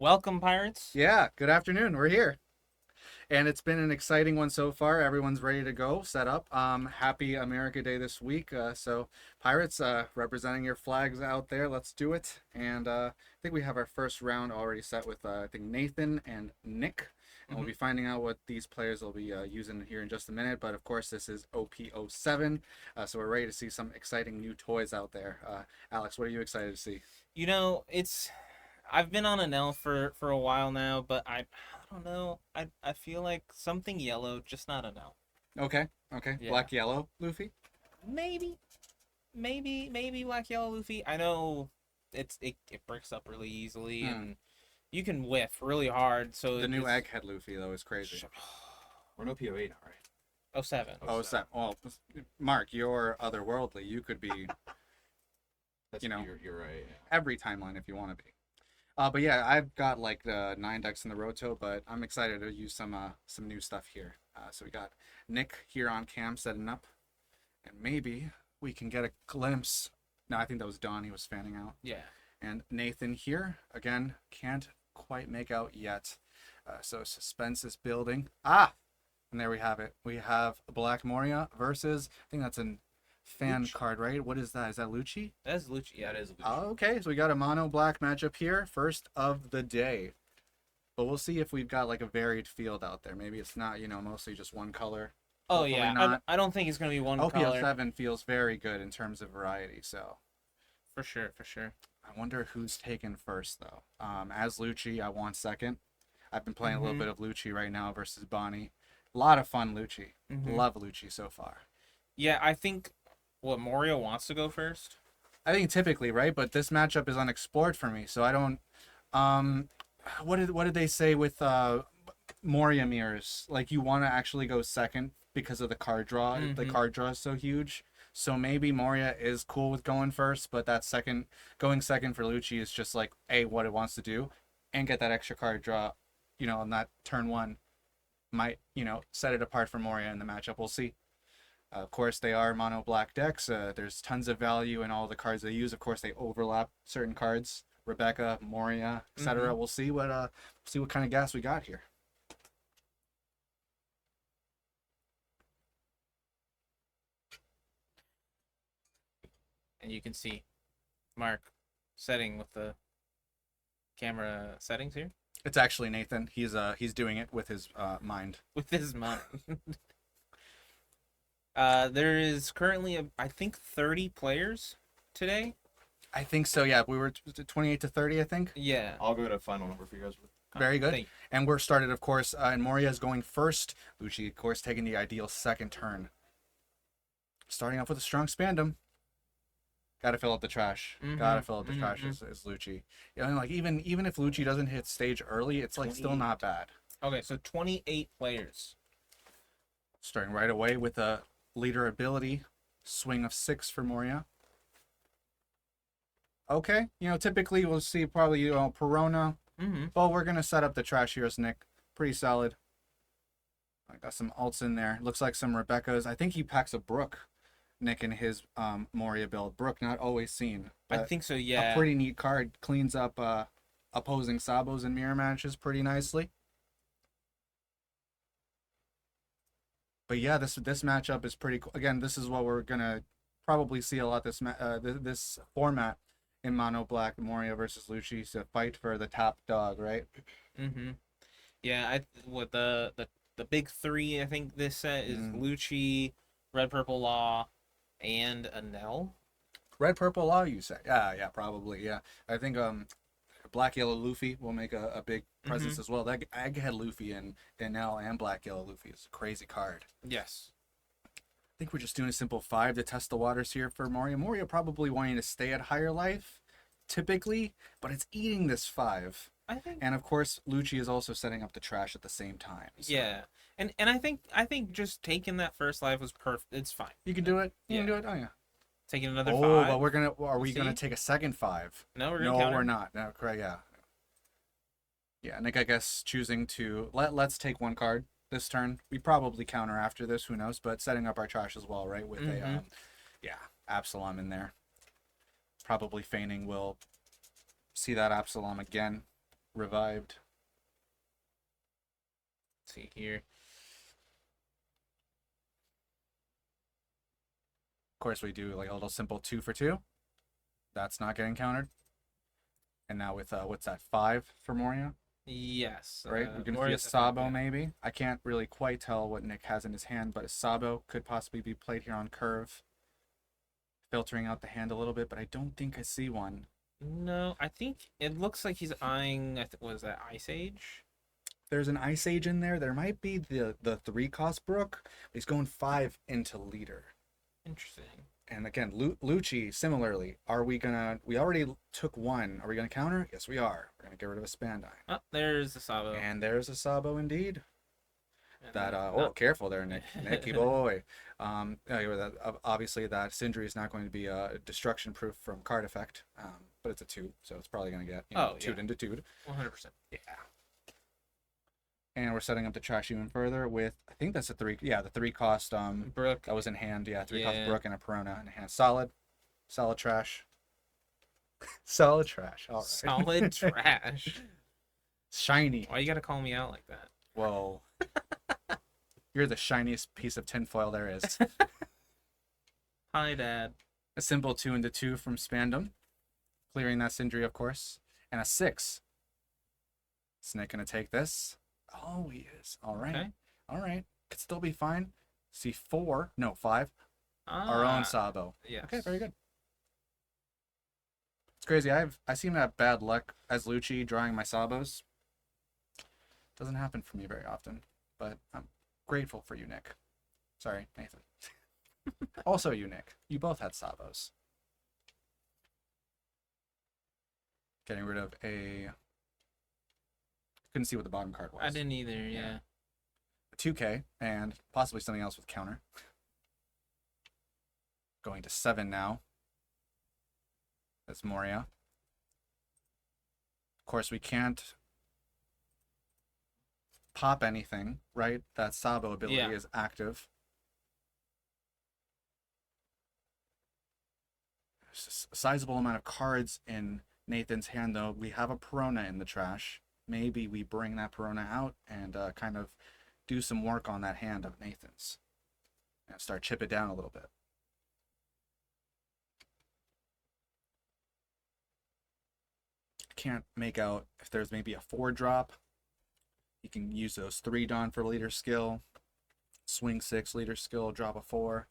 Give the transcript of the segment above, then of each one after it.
Welcome, Pirates. Yeah, good afternoon. We're here. And it's been an exciting one so far. Everyone's ready to go, set up. Happy America Day this week. So, Pirates, representing your flags out there, let's do it. And I think we have our first round already set with, I think, Nathan and Nick. And we'll be finding out what these players will be using here in just a minute. But of course, this is OP07. So we're ready to see some exciting new toys out there. Alex, what are you excited to see? It's I've been on an L for a while now, but I don't know. I feel like something yellow, just not an L. Okay, okay. Yeah. Black, yellow, Luffy? Maybe, maybe black yellow Luffy. I know it breaks up really easily and you can whiff really hard. So The new Egghead Luffy, though, is crazy. We're an OP08 now, right? Oh, 07. Oh, well, Mark, you're otherworldly. You could be That's You know. you're right. Yeah. every timeline if you want to be. But yeah, I've got like the 9 decks in the Roto, but I'm excited to use some new stuff here. So we got Nick here on cam setting up, and maybe we can get a glimpse. No, I think that was Don. He was fanning out. Yeah. And Nathan here again can't quite make out yet. So suspense is building. And there we have it. We have Black Moria versus, I think that's a fan Lucci. card, right? What is that? Is that Lucci? That's Lucci. Yeah, That is Lucci. Oh, okay, so we got a mono black matchup here, first of the day. But we'll see if we've got like a varied field out there. Maybe it's not, mostly just one color. Oh Hopefully yeah. not. I don't think it's gonna be one color. OPO7 feels very good in terms of variety, so For sure. I wonder who's taken first though. As Lucci, I want second. I've been playing a little bit of Lucci right now versus Bonnie. A lot of fun Lucci. Love Lucci so far. Yeah, I think Moria wants to go first. I think typically, right? But this matchup is unexplored for me, so I don't. What did they say with Moria mirrors? Like you want to actually go second because of the card draw. The card draw is so huge. So maybe Moria is cool with going first, but that going second for Lucci is just like what it wants to do, and get that extra card draw, on that turn one, might set it apart for Moria in the matchup. We'll see. Of course, they are mono black decks. There's tons of value in all the cards they use. Of course, they overlap certain cards. Rebecca, Moria, etc. We'll see what kind of gas we got here. And you can see Mark setting with the camera settings here It's actually Nathan. He's doing it with his mind. with his mind. There is currently I think 30 players today. I think so. Yeah, we were 28 to 30. I think. Yeah. I'll go to a final number for you guys. Very good. Thank- And we're started, of course, and Moria is going first. Lucci, of course, taking the ideal second turn. Starting off with a strong spandom. Gotta fill up the trash. Gotta fill up the trash is Lucci. Like even if Lucci doesn't hit stage early, it's like still not bad. Okay, so 28 players. Starting right away with a leader ability, swing of 6 for Moria. Okay, typically we'll see probably Perona. But we're gonna set up the trash here as Nick. Pretty solid. I got some alts in there. Looks like some Rebeccas. I think he packs a Brook, Nick, in his Moria build. Brook, not always seen. I But think so, yeah. a pretty neat card. Cleans up opposing Sabos and mirror matches pretty nicely. But yeah, this matchup is pretty cool. Again, this is what we're gonna probably see a lot this format in mono black Moria versus Lucci to fight for the top dog, right? Yeah, with the big three, I think this set is Lucci, Red Purple Law, and Anel. Red Purple Law, you say? Yeah, probably. Yeah, I think Black Yellow Luffy will make a big presence as well. That Egghead Luffy and Nell and Black Yellow Luffy is a crazy card. Yes. I think we're just doing a simple 5 to test the waters here for Moria. Moria probably wanting to stay at higher life, typically, but it's eating this 5. I think. And of course, Lucci is also setting up the trash at the same time. So. Yeah, and I think just taking that first life was perfect. It's fine. You can do it. You can Yeah. do it. Oh yeah. Taking another Oh, 5. but are we See? gonna take a second 5? No, we're gonna No, counter. we're not. No, correct. Yeah. Yeah, Nick, I guess choosing to let's take one card this turn. We probably counter after this. Who knows? But setting up our trash as well, right? With a Absalom in there. Probably feigning we'll see that Absalom again. revived. Let's see here. Of course, we do like a little simple 2 for 2. That's not getting countered. And now with what's that, 5 for Moria? Yes. Right? We're gonna see a Moria's Sabo yeah. maybe. I can't really quite tell what Nick has in his hand, but a Sabo could possibly be played here on curve, filtering out the hand a little bit. But I don't think I see one. No, I think it looks like he's eyeing. Was that Ice Age? There's an Ice Age in there. There might be the 3-cost Brook. He's going 5 into leader. Interesting. And again, Lucci, similarly, we already took 1. Are we gonna counter? Yes, we are. We're gonna get rid of a Spandine. Oh, there's the Sabo. And there's a Sabo indeed. And Careful there, Nicky boy. Anyway, obviously that Sindri is not going to be destruction proof from card effect, but it's a 2, so it's probably going to get 2'd into 2'd. 100%. Yeah. And we're setting up the trash even further with, I think that's a 3. Yeah, the 3-cost Brook. that was in hand. Yeah, 3-cost Yeah. Brook and a Perona in hand. Solid trash. Solid trash. All right. Solid trash. Shiny. Why you gotta call me out like that? Whoa. You're the shiniest piece of tinfoil there is. Hi, Dad. A simple 2 into 2 from Spandam, clearing that Sindri, of course, and a 6. Is Nick gonna take this? Oh, he is. All right. Okay. All right. Could still be fine. See 4, no 5. Our own Sabo. Yes. Okay, very good. It's crazy. I seem to have bad luck as Lucci drawing my Sabos. Doesn't happen for me very often, but I'm grateful for you, Nick. Sorry, Nathan. Also you, Nick. You both had Sabos. Getting rid of a... Couldn't see what the bottom card was. I didn't either, yeah. A 2K, and possibly something else with counter. Going to 7 now. That's Moria. Of course, we can't pop anything, right? That Sabo ability is active. There's a sizable amount of cards in Nathan's hand, though. We have a Perona in the trash. Maybe we bring that Perona out and kind of do some work on that hand of Nathan's. And start chip it down a little bit. Can't make out if there's maybe a 4-drop. You can use those 3 Dawn for leader skill. Swing 6 leader skill, drop a 4.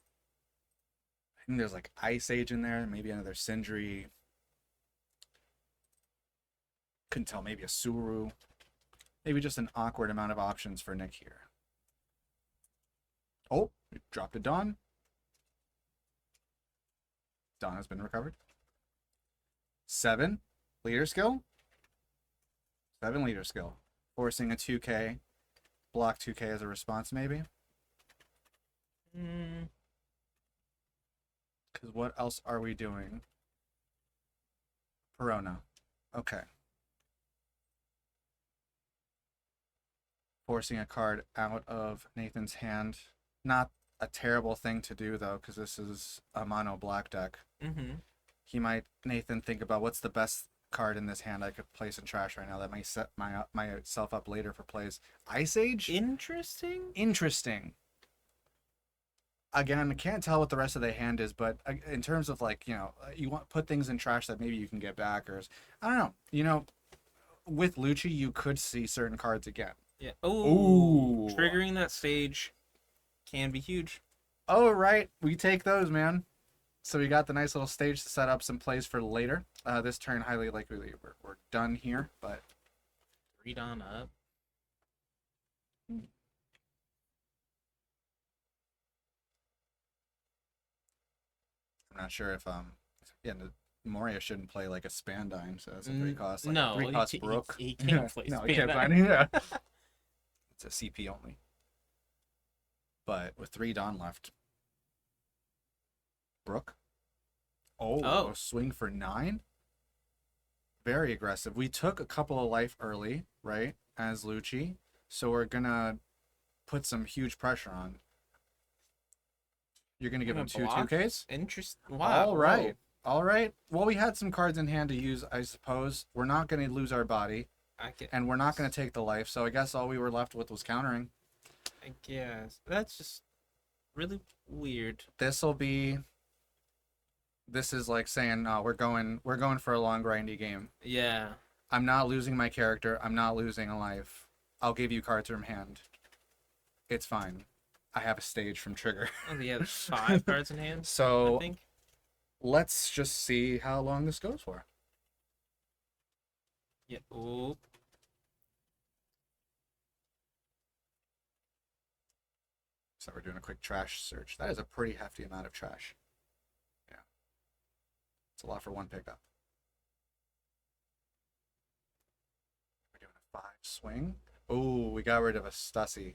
I think there's like Ice Age in there, maybe another Sindri. Couldn't tell, maybe a Suru. Maybe just an awkward amount of options for Nick here. Oh, we dropped a Dawn. Dawn has been recovered. 7 leader skill. 7 leader skill. Forcing a 2K. Block 2K as a response, maybe. Because what else are we doing? Perona. Okay. Forcing a card out of Nathan's hand. Not a terrible thing to do, though, because this is a mono black deck. He might, Nathan, think about what's the best card in this hand I could place in trash right now that might set myself up later for plays. Ice Age? Interesting. Interesting. Again, I can't tell what the rest of the hand is, but in terms of like, you know, you want put things in trash that maybe you can get back, or I don't know. You know, with Lucci, you could see certain cards again. Yeah. Ooh. Triggering that stage can be huge. Oh, right. We take those, man. So we got the nice little stage to set up some plays for later. This turn, highly likely we're done here, but 3 Dawn up. I'm not sure if Moria shouldn't play like a Spandine, so that's a 3-cost. Like no, 3-cost Brook. he can't play no, Spandine. he can't play. Yeah. It's a CP only. But with 3 Dawn left. Brook. Oh, swing for 9. Very aggressive. We took a couple of life early, right, as Lucci. So we're gonna put some huge pressure on. You're gonna give him 2 2Ks? Interesting. Wow. All right. All right. Well, we had some cards in hand to use, I suppose. We're not gonna lose our body. I get. And we're not going to take the life, so I guess all we were left with was countering. I guess that's just really weird. This is like saying, no, we're going for a long grindy game. Yeah. I'm not losing my character. I'm not losing a life. I'll give you cards from hand. It's fine. I have a stage from trigger. Oh, yeah. There's 5 cards in hand. I So think. let's just see how long this goes for. Yeah. Oh. So we're doing a quick trash search. That is a pretty hefty amount of trash. Yeah. It's a lot for one pickup. We're doing a 5 swing. Oh, we got rid of a Stussy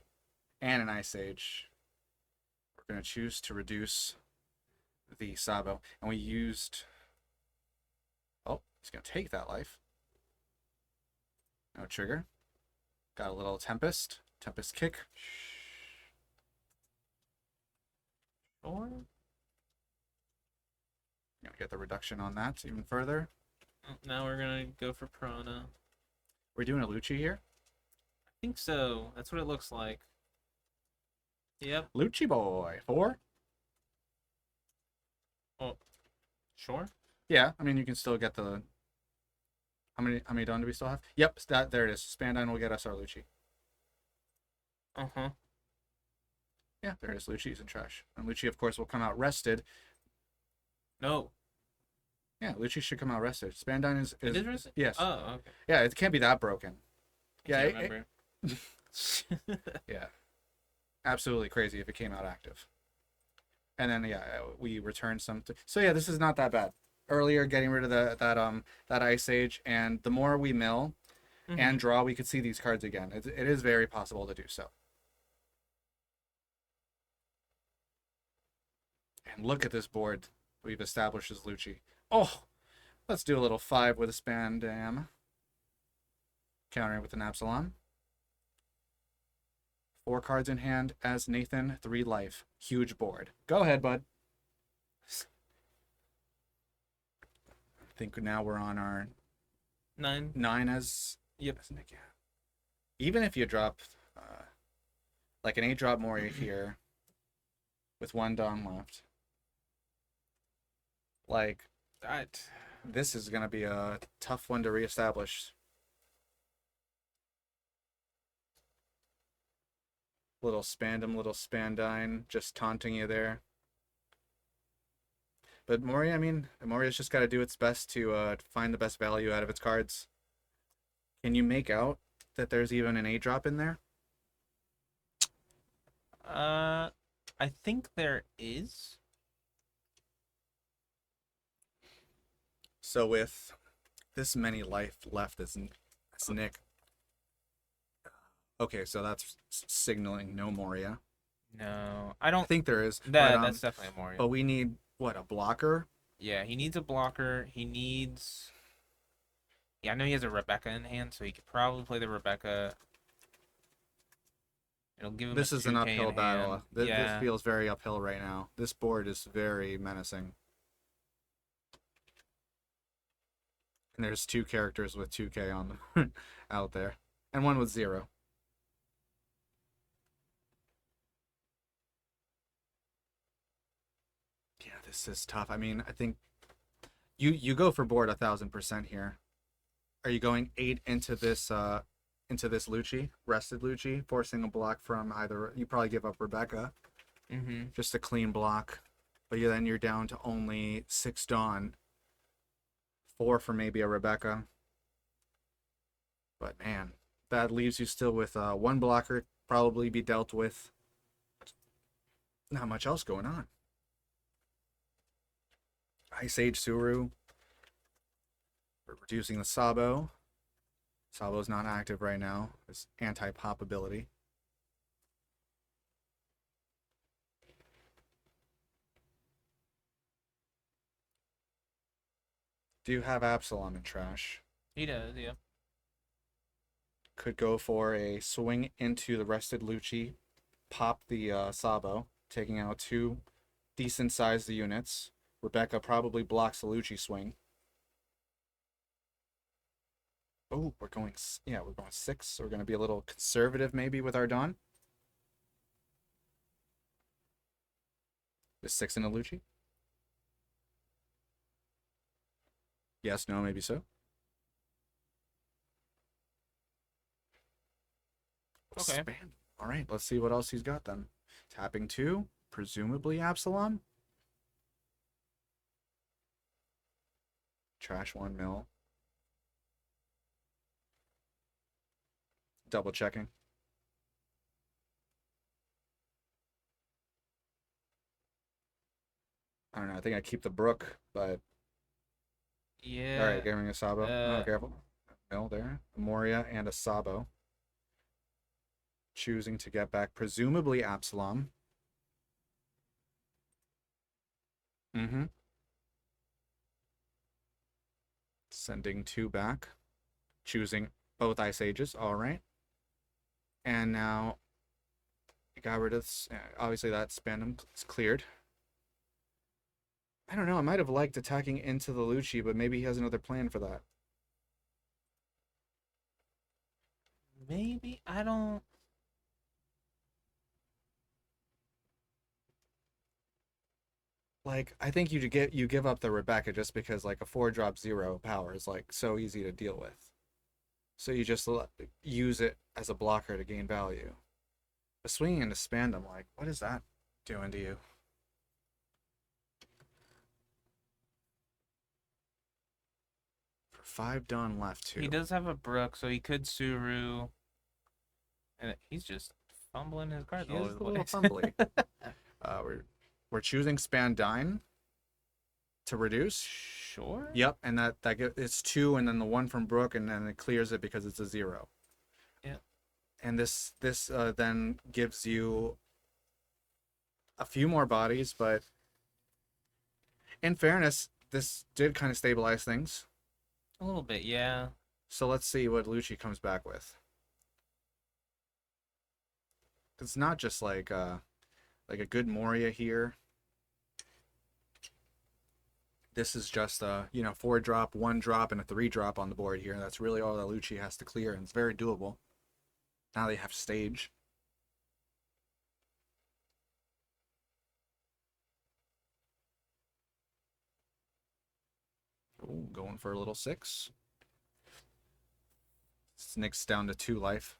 and an Ice Age. We're going to choose to reduce the Sabo. And we used... Oh, he's going to take that life. No trigger. Got a little Tempest. Tempest kick. Or. Gonna get the reduction on that even further. Now we're gonna go for Perona. We're doing a Lucci here. I think so. That's what it looks like. Yep. Lucci boy. 4? Sure. Yeah, I mean you can still get the. How many done do we still have? Yep, there it is. Spandine will get us our Lucci. Uh-huh. Yeah, there it is. Lucci's in trash. And Lucci, of course, will come out rested. No. Yeah, Lucci should come out rested. Spandine is It is rested? yes. Oh, okay. Yeah, it can't be that broken. I Yeah, can't remember. Yeah. Absolutely crazy if it came out active. And then yeah, we returned some. So yeah, this is not that bad. Earlier, getting rid of that Ice Age, and the more we mill and draw, we could see these cards again. It is very possible to do so. And look at this board we've established as Lucci. Oh, let's do a little 5 with a Spandam. Countering with an Absalom. 4 cards in hand as Nathan, 3 life. Huge board. Go ahead, bud. I think now we're on our 9. 9 as... Yep. As Nick, yeah. Even if you drop like an 8-drop Moria here with 1 Dawn left. Like, this is going to be a tough one to reestablish. Little Spandam, little Spandine, just taunting you there. But Moria, I mean, Moria's just got to do its best to find the best value out of its cards. Can you make out that there's even an 8-drop in there? I think there is. So with this many life left as Nick. Okay, so that's signaling no Moria. No, I don't I think there is. that's definitely a Moria. But we need, what, a blocker? Yeah, he needs a blocker. He needs... Yeah, I know he has a Rebecca in hand, so he could probably play the Rebecca. It'll give him This is an 2K uphill in battle. hand. This Yeah. feels very uphill right now. This board is very menacing. And there's 2 characters with 2K on them out there. And 1 with 0. Yeah, this is tough. I mean, I think you go for board 1000% here. Are you going 8 into this Lucci, rested Lucci, forcing a block from either? You probably give up Rebecca, just a clean block, but then you're down to only 6 Dawn, 4 for maybe a Rebecca. But man, that leaves you still with 1 blocker, probably be dealt with. Not much else going on. Ice Age Suru. We're reducing the Sabo. Sabo's not active right now. It's anti-pop ability. Do you have Absalom in trash? He does, yeah. Could go for a swing into the rested Lucci, pop the Sabo, taking out 2 decent-sized units. Rebecca probably blocks the Lucci swing. Oh, we're going 6. So we're going to be a little conservative maybe with our Dawn. Is 6 in a Lucci? Yes, no, maybe so. Okay. Span. All right, let's see what else he's got then. Tapping 2, presumably Absalom. Trash 1 mil. Double checking. I don't know. I think I keep the Brook, but Yeah. all right, giving a Sabo. Oh, Uh, careful. Mill there. A Moria and a Sabo. Choosing to get back presumably Absalom. Mm-hmm. Sending 2 back. Choosing both Ice Ages. All right. And now got rid of this. Obviously that spandom is cleared. I don't know. I might have liked attacking into the Lucci, but maybe he has another plan for that. maybe I don't. Like, I think you give up the Rebecca just because like a 4-drop 0 power is like so easy to deal with. So you just use it as a blocker to gain value. But swinging into spandom, like, what is that doing to you? For 5 Dawn left too. He does have a Brook, so he could Suru. And he's just fumbling his cards He all is over a the little place. fumbly. We're choosing Spandine to reduce. Sure. Yep, and it's 2, and then the 1 from Brook, and then it clears it because it's a 0. Yeah. And this then gives you a few more bodies, but in fairness, this did kind of stabilize things. A little bit, yeah. So let's see what Lucci comes back with. It's not just like a good Moria here. This is just a 4-drop, 1-drop, and a 3-drop on the board here. That's really all that Lucci has to clear, and it's very doable. Now they have stage. Ooh, going for a little 6. Nick's down to 2 life.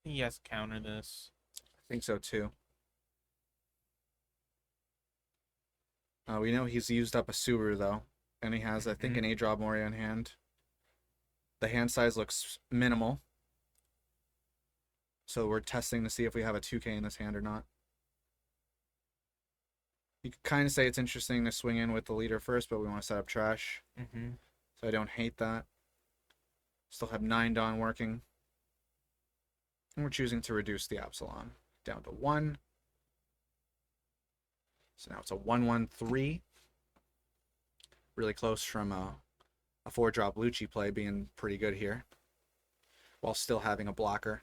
He has to counter this. I think so too. We know he's used up a Suru though, and he has, I think, an 8-drop Moria in hand. The hand size looks minimal, so we're testing to see if we have a 2K in this hand or not. You could kind of say it's interesting to swing in with the leader first, but we want to set up trash, so I don't hate that. Still have 9 Dawn working, and we're choosing to reduce the Absalom down to 1. So now it's a 1-1-3. Really close from a 4-drop Lucci play being pretty good here, while still having a blocker.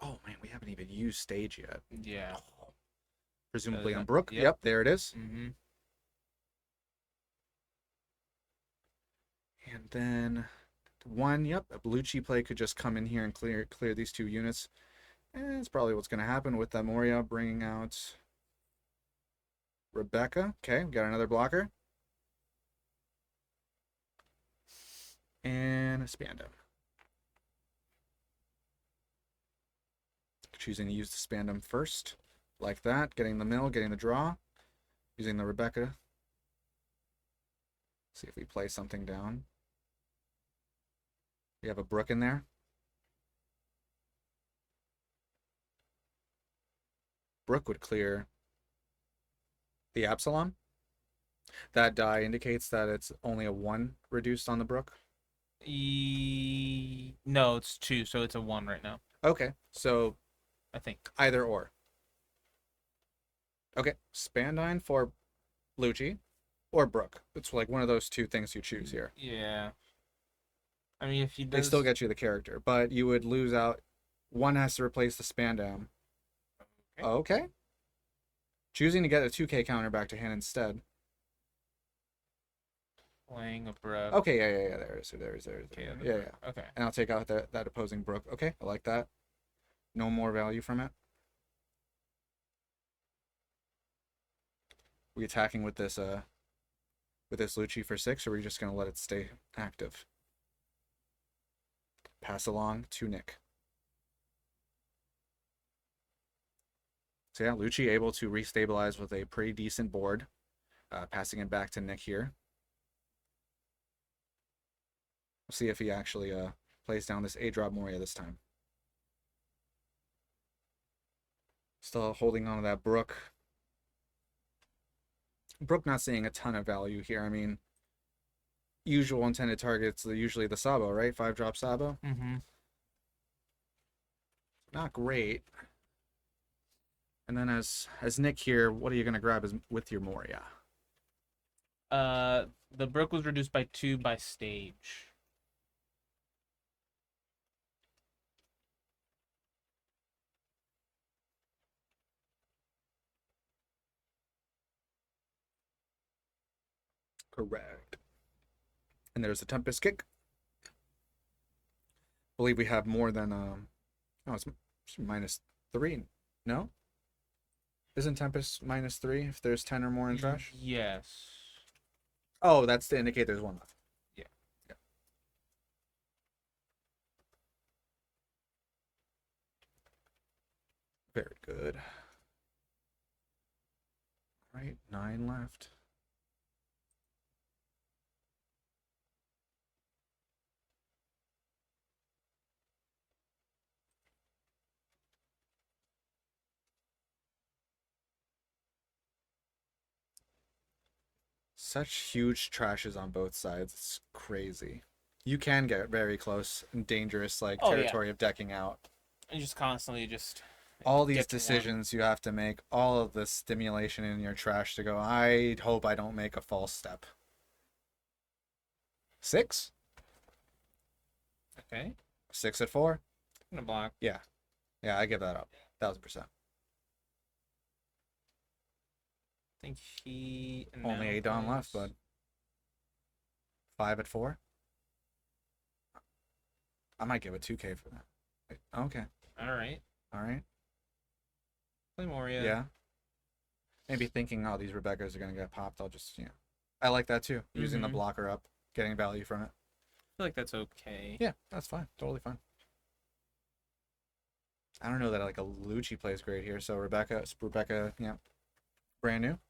Oh man, we haven't even used stage yet. Yeah. Oh. Presumably on Yep. Brook. Yep, there it is. And then 1. Yep, a Lucci play could just come in here and clear these 2 units. And it's probably what's going to happen with that Moria bringing out Rebecca. Okay, we got another blocker. And a Spandam. Choosing to use the Spandam first. Like that. Getting the mill, getting the draw. Using the Rebecca. See if we play something down. We have a Brook in there. Brook would clear the Absalom. That die indicates that it's only a 1 reduced on the Brook. No, it's 2, so it's a 1 right now. Okay, so I think. either or. Okay, Spandine for Lucci or Brook. It's like one of those 2 things you choose here. Yeah. I mean, if he They does... still get you the character, but you would lose out. 1 has to replace the Spandam. Okay. Choosing to get a 2K counter back to hand instead. Playing a Brook. Okay, yeah. There it is. Okay, Yeah, the yeah. Brook. Okay. And I'll take out that opposing Brook. Okay, I like that. No more value from it. We attacking with this Lucci for 6, or are we just gonna let it stay active? Pass along to Nick. So yeah, Lucci able to restabilize with a pretty decent board. Passing it back to Nick here. We'll see if he actually plays down this A-drop Moria this time. Still holding on to that Brook. Brook not seeing a ton of value here. I mean, usual intended targets are usually the Sabo, right? 5-drop Sabo. Mm-hmm. Not great. And then as Nick here, what are you gonna grab with your Moria? The Brook was reduced by 2 by stage. Correct. And there's a Tempest kick. Believe we have more than oh, it's -3. No? Isn't Tempest -3 if there's 10 or more in trash? Yes. Oh, that's to indicate there's one left. Yeah. Very good. All right, 9 left. Such huge trashes on both sides. It's crazy. You can get very close and dangerous like Oh, yeah. territory of decking out. And just constantly just All these get to one. decisions you have to make, all of the stimulation in your trash to go, I hope I don't make a false step. 6? Okay. 6 at 4? I'm gonna block. Yeah, I give that up. 1000%. I think he Only a Don left, bud. 5 at 4? I might give it 2K for that. Okay. All right. Play Moria. Yeah. Maybe thinking, oh, these Rebeccas are going to get popped. I'll just, I like that too. Using the blocker up, getting value from it. I feel like that's okay. Yeah, that's fine. Totally fine. I don't know that like a Lucci plays great here. So Rebecca, yeah, brand new.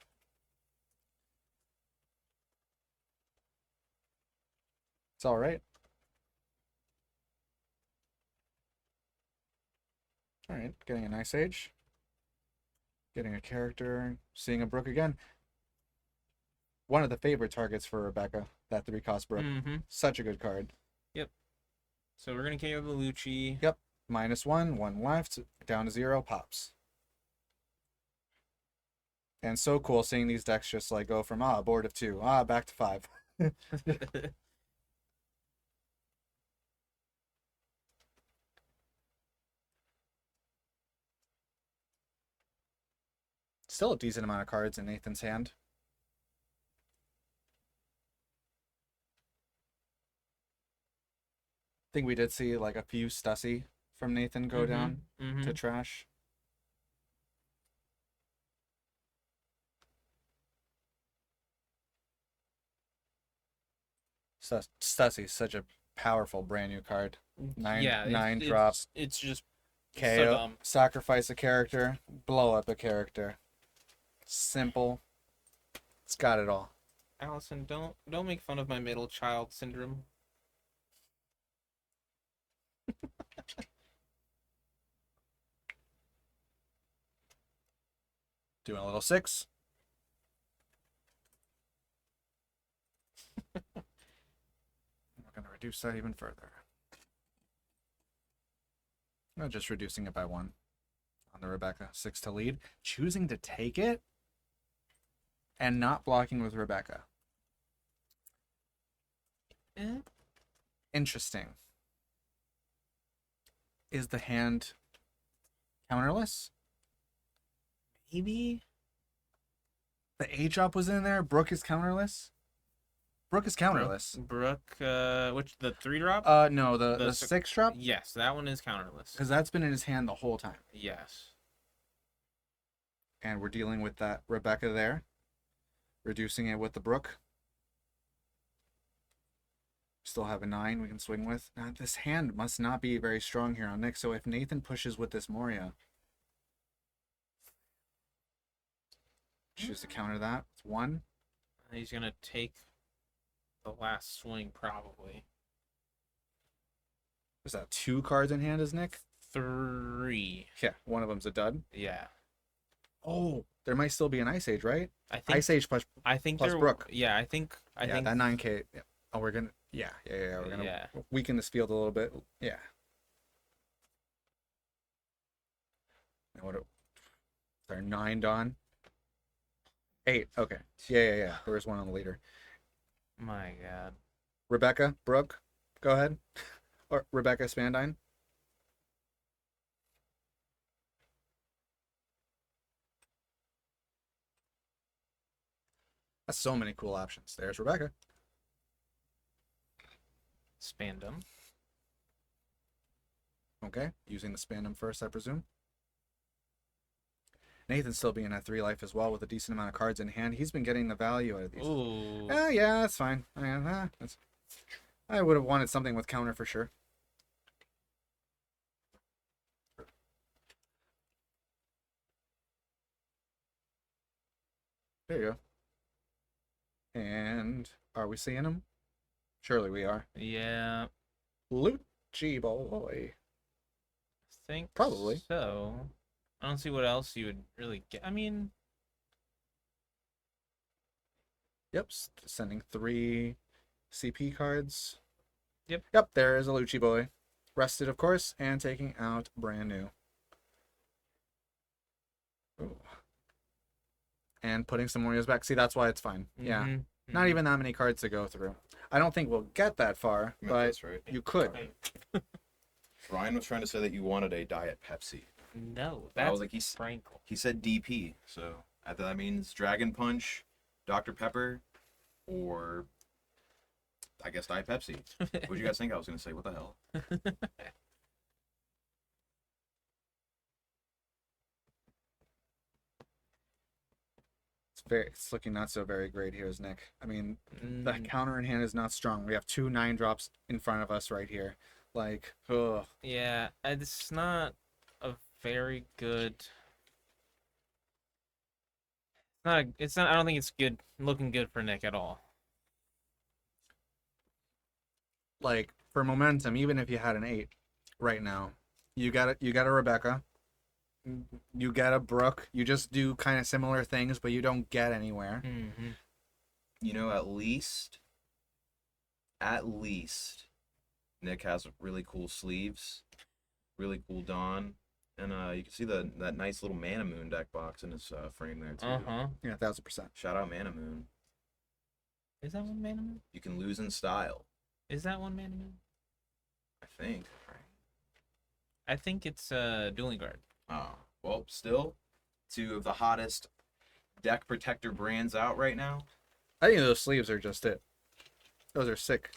It's all right. All right, getting a nice age. Getting a character, seeing a Brook again. One of the favorite targets for Rebecca, that 3-cost Brook. Mm-hmm. Such a good card. Yep. So we're gonna KO the Lucci. Yep. -1, 1 left, down to 0, pops. And so cool seeing these decks just like go from board of 2, back to 5. Still a decent amount of cards in Nathan's hand. I think we did see like a few Stussy from Nathan go down to trash. Stussy, such a powerful brand new card. 9 drop. It's just KO. so dumb. Sacrifice a character. Blow up a character. Simple. It's got it all. Allison, don't make fun of my middle child syndrome. Doing a little 6. We're going to reduce that even further. Not just reducing it by 1 on the Rebecca. 6 to lead. Choosing to take it and not blocking with Rebecca. Interesting. Is the hand counterless? Maybe. The A drop was in there. Brook is counterless. Brooke is counterless. Brooke, which the 3-drop? No, the The 6-drop, Yes, that one is counterless. because that's been in his hand the whole time. Yes. And we're dealing with that Rebecca there, reducing it with the Brooke. Still have a 9 we can swing with. Now, this hand must not be very strong here on Nick. So if Nathan pushes with this Moria, choose to counter that. It's 1. He's gonna take the last swing probably. Is that 2 cards in hand, is Nick? 3. Yeah, one of them's a dud. Yeah. Oh, there might still be an Ice Age, right? I think Ice Age plus there. Brooke. Yeah, I think that 9K. Yeah. Oh, we're gonna. Yeah. We're gonna weaken this field a little bit. Yeah. And what? Is there 9 Dawn? 8. Okay. Yeah. There's one on the leader. My God. Rebecca, Brooke, go ahead. Or Rebecca Spandine. That's so many cool options. There's Rebecca. Spandum. Okay, using the Spandum first, I presume. Nathan's still being at 3 life as well with a decent amount of cards in hand. He's been getting the value out of these. Ooh. Yeah, that's fine. I would have wanted something with counter for sure. There you go. And are we seeing him? Surely we are. Yeah. Lucci boy. I think Probably. so. I don't see what else you would really get. I mean, Yep, sending 3 CP cards. Yep. Yep, there is a Lucci boy. Rested, of course, and taking out brand new. Ooh. And putting some Morias back. See, that's why it's fine. Yeah. mhm, Not mhm. even that many cards to go through. I don't think we'll get that far, Yeah, but that's right. you could. Ryan was trying to say that you wanted a Diet Pepsi. No, I that's was like, Sprinkle. he said DP, so either that means Dragon Punch, Dr. Pepper, or I guess Diet Pepsi. What did you guys think I was gonna say? What the hell? It's looking not so very great here, is Nick. I mean, the Mm, counter in hand is not strong. We have 2 9-drops in front of us right here. Like, ugh. yeah, it's not a very good. It's not. I don't think it's good. Looking good for Nick at all. Like, for momentum, even if you had an 8 right now, you got a Rebecca, you get a Brooke. You just do kind of similar things, but you don't get anywhere. Mm-hmm. You know, at least, Nick has really cool sleeves, really cool Dawn, and you can see that nice little Mana Moon deck box in his frame there too. Yeah, 1000%. Shout out Mana Moon. Is that one Mana Moon? You can lose in style, Is that one Mana Moon? I think. I think it's Dueling Guard. Oh, well, still, 2 of the hottest deck protector brands out right now. I think those sleeves are just it. Those are sick.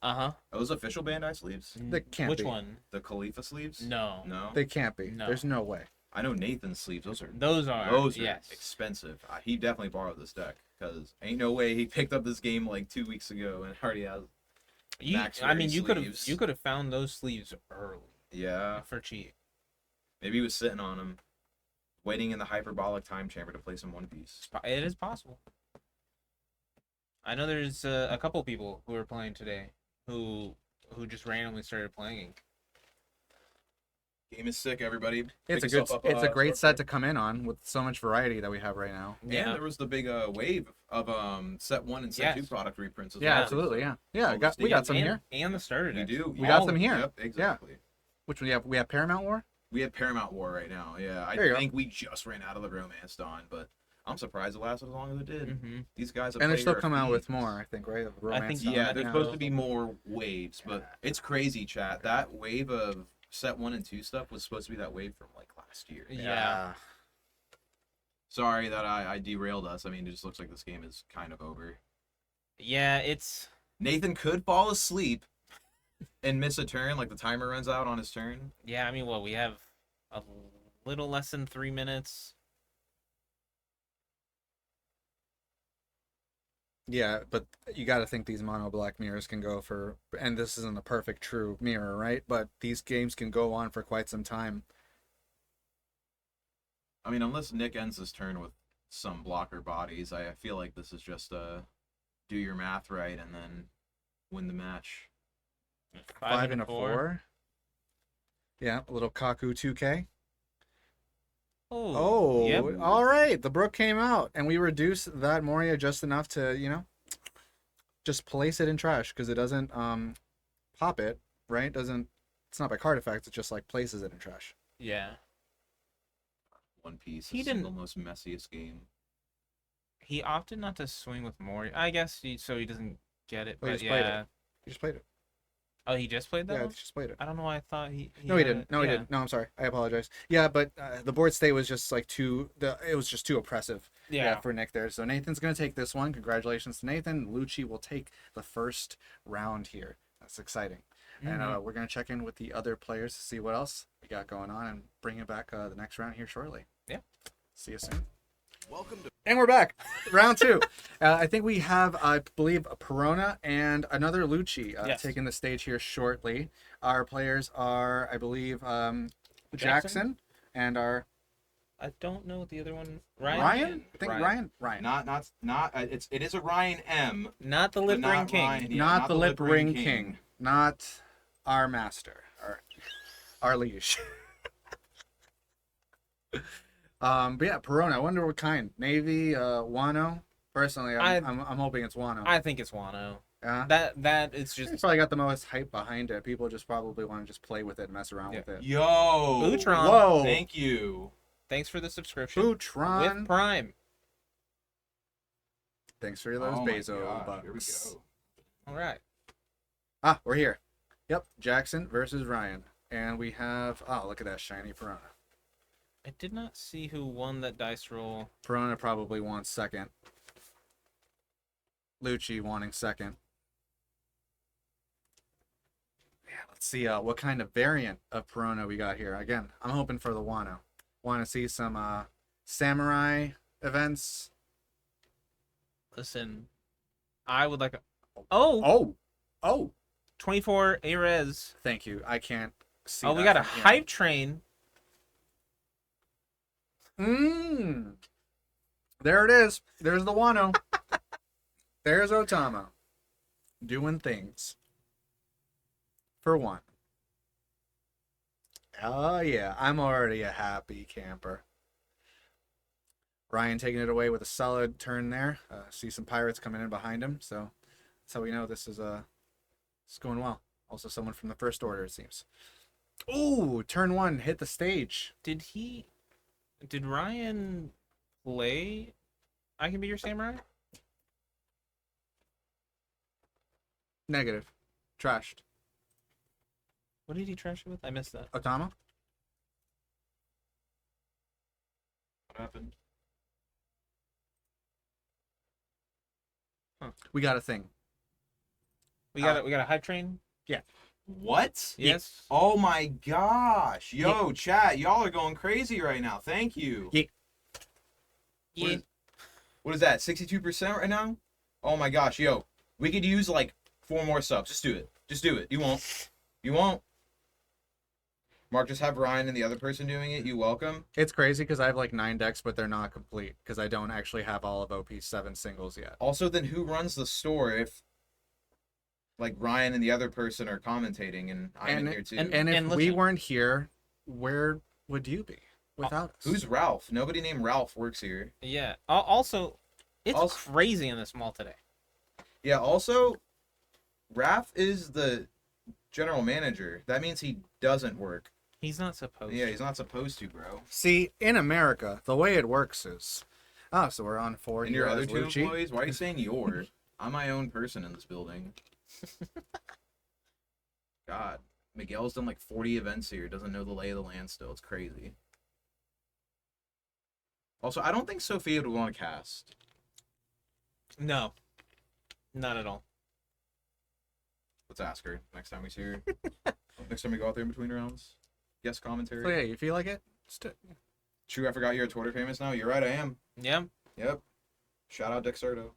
Uh-huh. Are those official Bandai sleeves? They can't Which be. one? The Khalifa sleeves? No. No? They can't be. No. There's no way. I know Nathan's sleeves. Those are Those are yes. expensive. He definitely borrowed this deck because ain't no way he picked up this game like 2 weeks ago and already has. Max I mean, Fury you could have found those sleeves early Yeah. for cheap. Maybe he was sitting on them, waiting in the hyperbolic time chamber to play some One Piece. It is possible. I know there's a couple people who are playing today who just randomly started playing. Game is sick, everybody. It's Pick a yourself up, it's a great Scorpio. set to come in on with so much variety that we have right now. And Yeah. there was the big wave of set 1 and set 2 Yes. product reprints as Yeah, well. absolutely. Yeah, All we got the some and, here. and the starter We decks. do. We got All some of here. Yep, exactly. Which we have? We have Paramount War. We have Paramount War right now. Yeah, I There you go. think we just ran out of the Romance Dawn, but I'm surprised it lasted as long as it did. Mm-hmm. These guys have And they played still here come out with fiends. more, I think, right? Of Romance think- Dawn. Yeah, there's Yeah. supposed to be more waves, but it's crazy, chat. That wave of set 1 and 2 stuff was supposed to be that wave from like last year. Yeah. Sorry that I derailed us. I mean, it just looks like this game is kind of over. Yeah, it's Nathan could fall asleep and miss a turn, like the timer runs out on his turn. yeah. I mean, well, we have a little less than 3 minutes. Yeah, but you got to think these mono black mirrors can go for, and this isn't a perfect true mirror, right? But these games can go on for quite some time. I mean, unless Nick ends his turn with some blocker bodies, I feel like this is just do your math right and then win the match. 5 and a 4. Yeah, a little Kaku 2K. Oh, yep. All right. The Brook came out, and we reduced that Moria just enough to, just place it in trash because it doesn't pop it, right? Doesn't. It's not by card effects. It just like places it in trash. Yeah. One Piece, He the single didn't- most messiest game. He opted not to swing with Moria. I guess so he doesn't get it. Oh, he But just played it. yeah. You just played it. Oh, he just played that Yeah, one? he just played it. I don't know why I thought he No, he had didn't. it. No, he Yeah. didn't. No, I'm sorry. I apologize. Yeah, but the board state was just like it was just too oppressive. Yeah. For Nick there. So Nathan's gonna take this one. Congratulations to Nathan. Lucci will take the first round here. That's exciting. And we're gonna check in with the other players to see what else we got going on and bring it back the next round here shortly. Yeah. See you soon. Welcome to. And we're back. Round 2. I think we have, I believe, a Perona and another Lucci Yes. taking the stage here shortly. Our players are, I believe, Jackson and our I don't know what the other one. Ryan? Ryan. I think Ryan. Ryan. Not. It is a Ryan M. Not the but lip not ring king. Ryan, yeah, Not the lip ring king. Not our master. Our liege. But yeah, Perona. I wonder what kind. Navy, Wano. Personally, I'm hoping it's Wano. I think it's Wano. Yeah. That it's It's just probably got the most hype behind it. People just probably want to just play with it and mess around Yeah. with it. Yo. Bootron. Whoa. Thank you. Thanks for the subscription. Bootron. With Prime. Thanks for those Oh my Bezo gosh, here we bucks. go. All right. Ah, we're here. Yep, Jackson versus Ryan. And we have, look at that shiny Perona. I did not see who won that dice roll. Perona probably wants second. Lucci wanting second. Yeah, let's see what kind of variant of Perona we got here. Again, I'm hoping for the Wano. Want to see some samurai events. Listen, I would like a... Oh! Oh! 24 A-Res. Thank you. I can't see. Oh, we that got a from here. hype train. There it is. There's the Wano. There's Otama. Doing things. For one. Oh, yeah. I'm already a happy camper. Ryan taking it away with a solid turn there. See some pirates coming in behind him. So that's how we know this is it's going well. Also someone from the First Order, it seems. Ooh, turn 1. Hit the stage. Did Ryan play I Can Be Your Samurai? Negative. Trashed. What did he trash it with? I missed that. Otama? What happened? We got a thing. We got a hype train? What? Yes. Oh my gosh. Yo, chat, y'all are going crazy right now. Thank you. Yeah. What is that? 62% right now? Oh my gosh, yo. We could use like 4 more subs. Just do it. Just do it. You won't. You won't. Mark, just have Ryan and the other person doing it. You welcome. It's crazy because I have like 9 decks, but they're not complete because I don't actually have all of OP7 singles yet. Also, then who runs the store if like Ryan and the other person are commentating and I'm in here too? And if And we listen- weren't here, where would you be without us? Who's Ralph? Nobody named Ralph works here. Yeah. Also, it's Also- crazy in this mall today. Yeah, also, Raph is the general manager. That means he doesn't work. He's not supposed Yeah, to. he's not supposed to, bro. See, in America, the way it works is, so we're on 4. And here your as other 2 Lucci. employees? Why are you saying your? I'm my own person in this building. God. Miguel's done like 40 events here. Doesn't know the lay of the land still. It's crazy. Also, I don't think Sophia would want to cast. No. Not at all. Let's ask her next time we see her. Next time we go out there in between rounds. Guest commentary. So yeah, you feel like it? True, I forgot you're Twitter famous now. You're right, I am. Yeah. Yep. Shout out Dick Serto.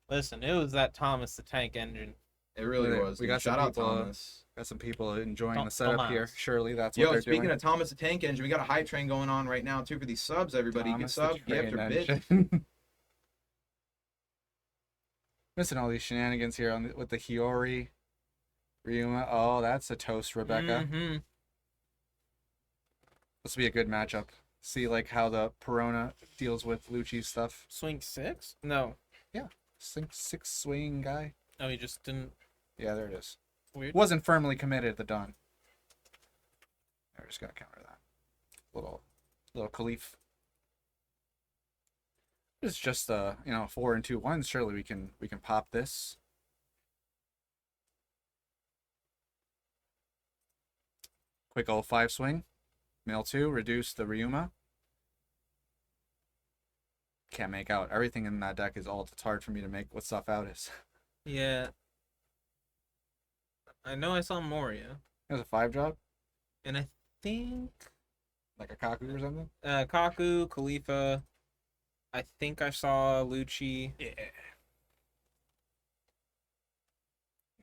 Listen, it was that Thomas the Tank Engine. It really Yeah, was. we dude. got some Shout out people, Thomas. Got some people enjoying Don't- the setup don't here. ask. Surely that's what Yo, they're speaking doing. of Thomas the Tank Engine, we got a hype train going on right now too for these subs. Everybody, you can Thomas the sub, gift or Train bitch. Engine. Missing all these shenanigans here with the Hiyori, Ryuma. Oh, that's a toast, Rebecca. Mm-hmm. This will be a good matchup. See like how the Perona deals with Lucci's stuff. Swing 6? No. Six swing guy. Oh, he just didn't. Yeah, there it is. Weird. Wasn't firmly committed at the dawn. We're just gonna counter that. Little Khalif. It's just 4 and 2 1s. Surely we can pop this. Quick old 5 swing. Mill 2, reduce the Ryuma. Can't make out. Everything in that deck is alt. It's hard for me to make what stuff out is. Yeah. I know I saw Moria. There's a 5 drop, And I think like a Kaku or something. Kaku, Khalifa. I think I saw Lucci. Yeah.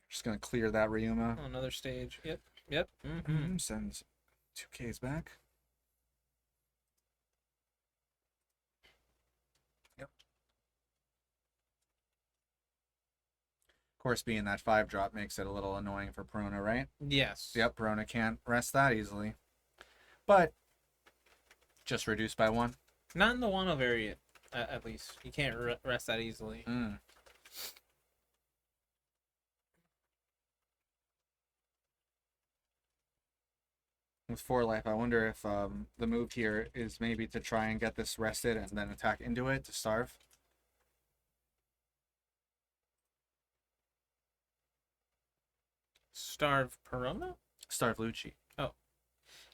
Just gonna clear that Ryuma. Oh, another stage. Yep. Mm-hmm. Sends 2Ks back. Yep. Of course, being that 5 drop makes it a little annoying for Perona, right? Yes. Yep, Perona can't rest that easily. But just reduced by 1. Not in the Wano variant, at least. You can't rest that easily. With 4 life, I wonder if the move here is maybe to try and get this rested and then attack into it to starve. Starve Perona? Starve Lucci.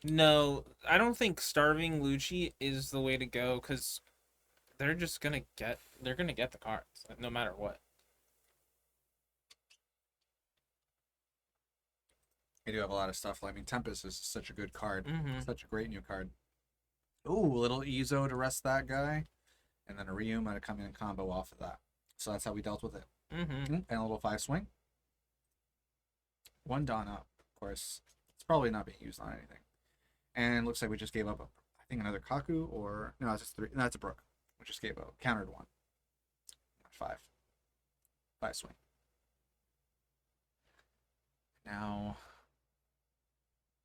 No, I don't think starving Lucci is the way to go because they're just gonna get the cards no matter what. They do have a lot of stuff. I mean, Tempest is such a good card. Mm-hmm. Such a great new card. Ooh, a little Ezo to rest that guy. And then a Ryuma to come in and combo off of that. So that's how we dealt with it. Mm-hmm. And a little 5 swing. 1 Dawn up, of course. It's probably not being used on anything. And looks like we just gave up, I think, another Kaku or... No, it's just 3. No, it's a Brook. We just gave up. Countered 1. 5. 5 swing. Now...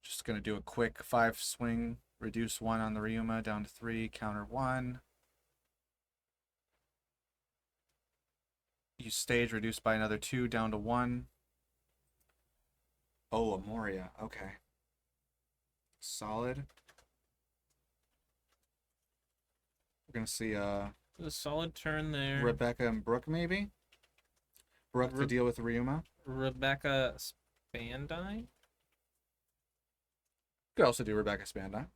Just going to do a quick 5 swing. Reduce 1 on the Ryuma down to 3. Counter 1. Use stage. Reduced by another 2 down to 1. Oh, a Moria. Okay. Solid. We're going to see A solid turn there. Rebecca and Brooke, maybe? Brooke to deal with Ryuma. Rebecca Spandine? Could also do Rebecca Spandine.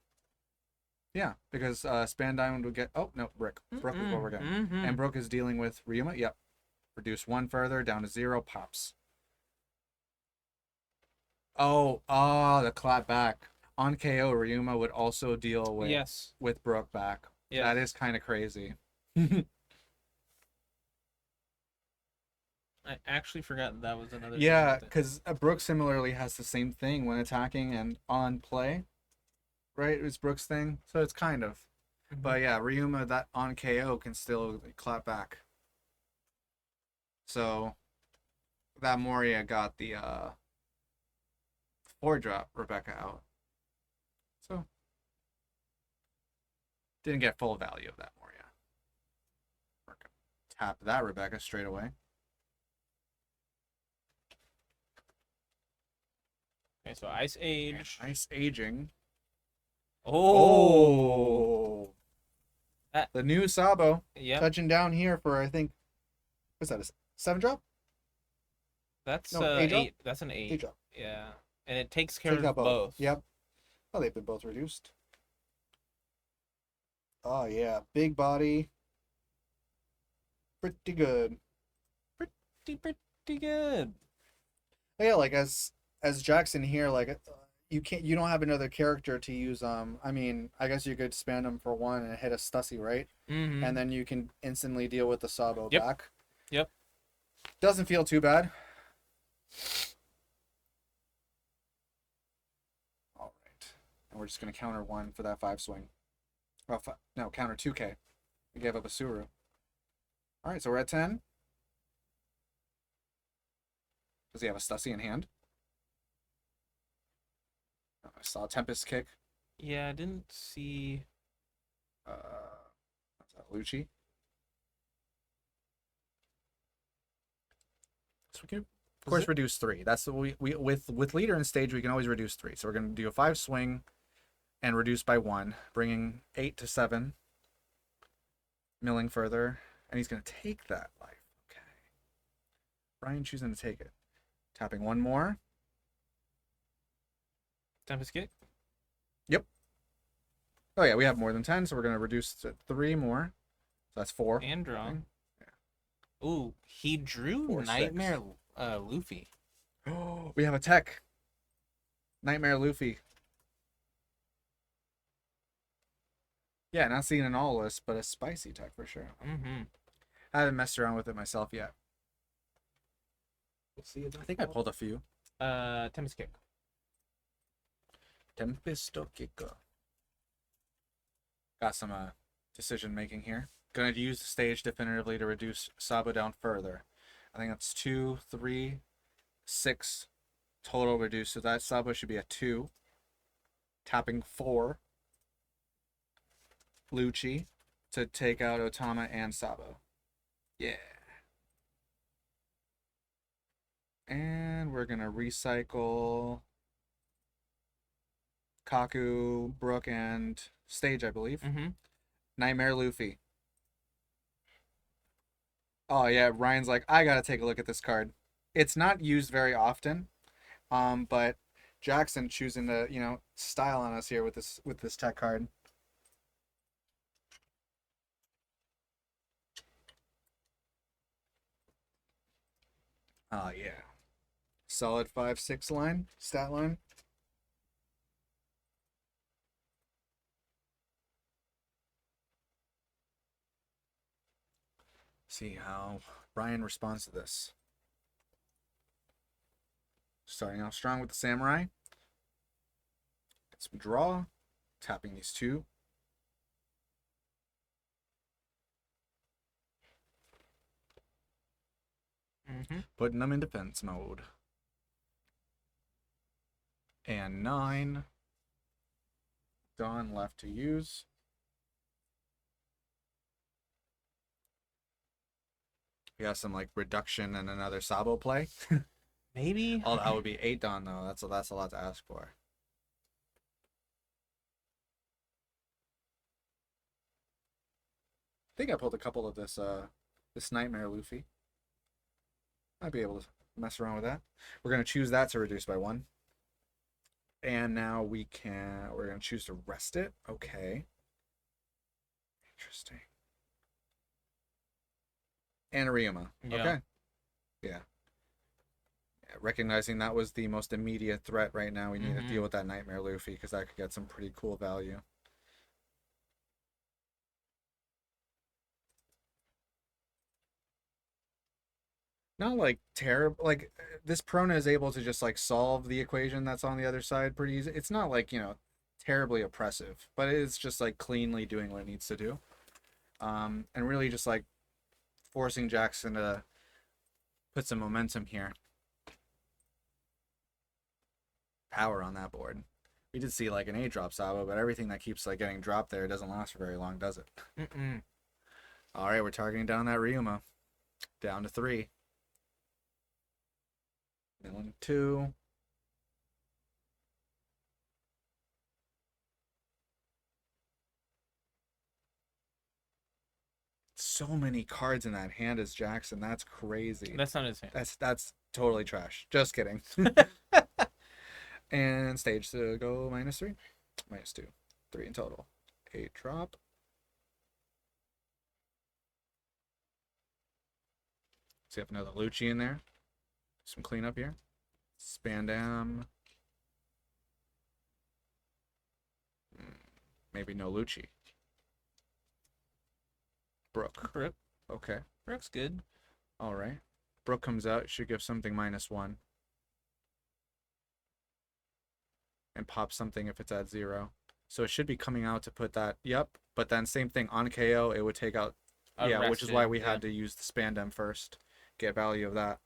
Yeah, because Spandine would get... Oh, no, Brooke. Brooke is what we're getting. Mm-hmm. And Brooke is dealing with Ryuma. Yep. Reduce 1 further, down to 0, pops. Oh, the clap back. On KO, Ryuma would also deal with Yes. with Brooke back. Yeah. That is kind of crazy. I actually forgot that was another. Yeah, thing. because Brooke similarly has the same thing when attacking and on play. Right? It's Brooke's thing. So it's kind of. Mhm. But yeah, Ryuma, that on KO can still clap back. So that Moria got the 4 drop Rebecca out. So didn't get full value of that Moria. We're gonna tap that Rebecca straight away. Okay, so Ice Age. Nice aging. Oh. The new Sabo Yep. touching down here for, I think, what's that, a 7 drop? That's No, 8 drop? 8. That's an 8. 8 drop. Yeah. And it takes care Take of out both. Yep. Oh, they've been both reduced. Oh, yeah. Big body. Pretty good. Pretty good. But yeah, like as Jackson here, like you don't have another character to use. I mean, I guess you could spam him for one and hit a Stussy, right? Mm-hmm. And then you can instantly deal with the Sabo Yep. back. Yep. Doesn't feel too bad. All right, and we're just gonna counter 1 for that 5 swing. Well, no, counter 2K. We gave up a Suru. All right, so we're at 10. Does he have a Stussy in hand? Oh, I saw a Tempest kick. Yeah, I didn't see. What's that, Lucci? So we can, of course, reduce 3. That's what we with leader in stage, we can always reduce 3. So we're gonna do a 5 swing and reduce by 1, bringing 8 to 7. Milling further, and he's gonna take that life. Okay. Ryan choosing to take it. Tapping 1 more. Tempest kick. Yep. Oh yeah, we have more than 10, so we're gonna reduce to 3 more. So that's 4. And draw. Okay. Ooh, he drew 4, 6. Nightmare Luffy. Oh, we have a tech. Nightmare Luffy. Yeah, not seeing an all list, but a spicy tech for sure. Mm-hmm. I haven't messed around with it myself yet. We'll see. I think I pulled a few. Tempest kick. Tempesto Gecko. Got some decision making here. Gonna use the stage definitively to reduce Sabo down further. I think that's 2, 3, 6 total reduced. So that Sabo should be a 2. Tapping 4. Lucci to take out Otama and Sabo. Yeah. And we're gonna recycle Kaku, Brook, and Stage, I believe. Mm-hmm. Nightmare Luffy. Oh yeah, Ryan's like, I gotta take a look at this card. It's not used very often, but Jackson choosing to, style on us here with this tech card. Oh yeah, solid 5-6 line stat line. See how Ryan responds to this. Starting off strong with the Samurai. Get some draw. Tapping these 2. Mm-hmm. Putting them in defense mode. And 9. Dawn left to use. We got some reduction and another Sabo play. Maybe. Oh, that would be 8 Dawn though. That's a lot to ask for. I think I pulled a couple of this Nightmare Luffy. Might be able to mess around with that. We're gonna choose that to reduce by 1. And now we're gonna choose to rest it. Okay. Interesting. And Ryuma. Yeah. Okay. Yeah. Recognizing that was the most immediate threat right now, we need to deal with that Nightmare Luffy because that could get some pretty cool value. Not terrible. This Perona is able to just solve the equation that's on the other side pretty easy. It's not terribly oppressive, but it's just cleanly doing what it needs to do. And really just forcing Jackson to put some momentum here. Power on that board. We did see an A drop Sabo, but everything that keeps getting dropped there doesn't last for very long, does it? Mm-mm. All right, we're targeting down that Ryuma. Down to 3. Milling 2. So many cards in that hand as Jackson. That's crazy. That's not his hand. That's totally trash. Just kidding. And stage to go -3. -2. 3 in total. 8 drop. we have another Lucci in there. Some cleanup here. Spandam. Maybe no Lucci. Brook. Okay. Brook's good. All right. Brook comes out. Should give something -1. And pop something if it's at 0. So it should be coming out to put that. Yep. But then same thing on KO. It would take out. Yeah, which is why we had to use the Spandam first. Get value of that.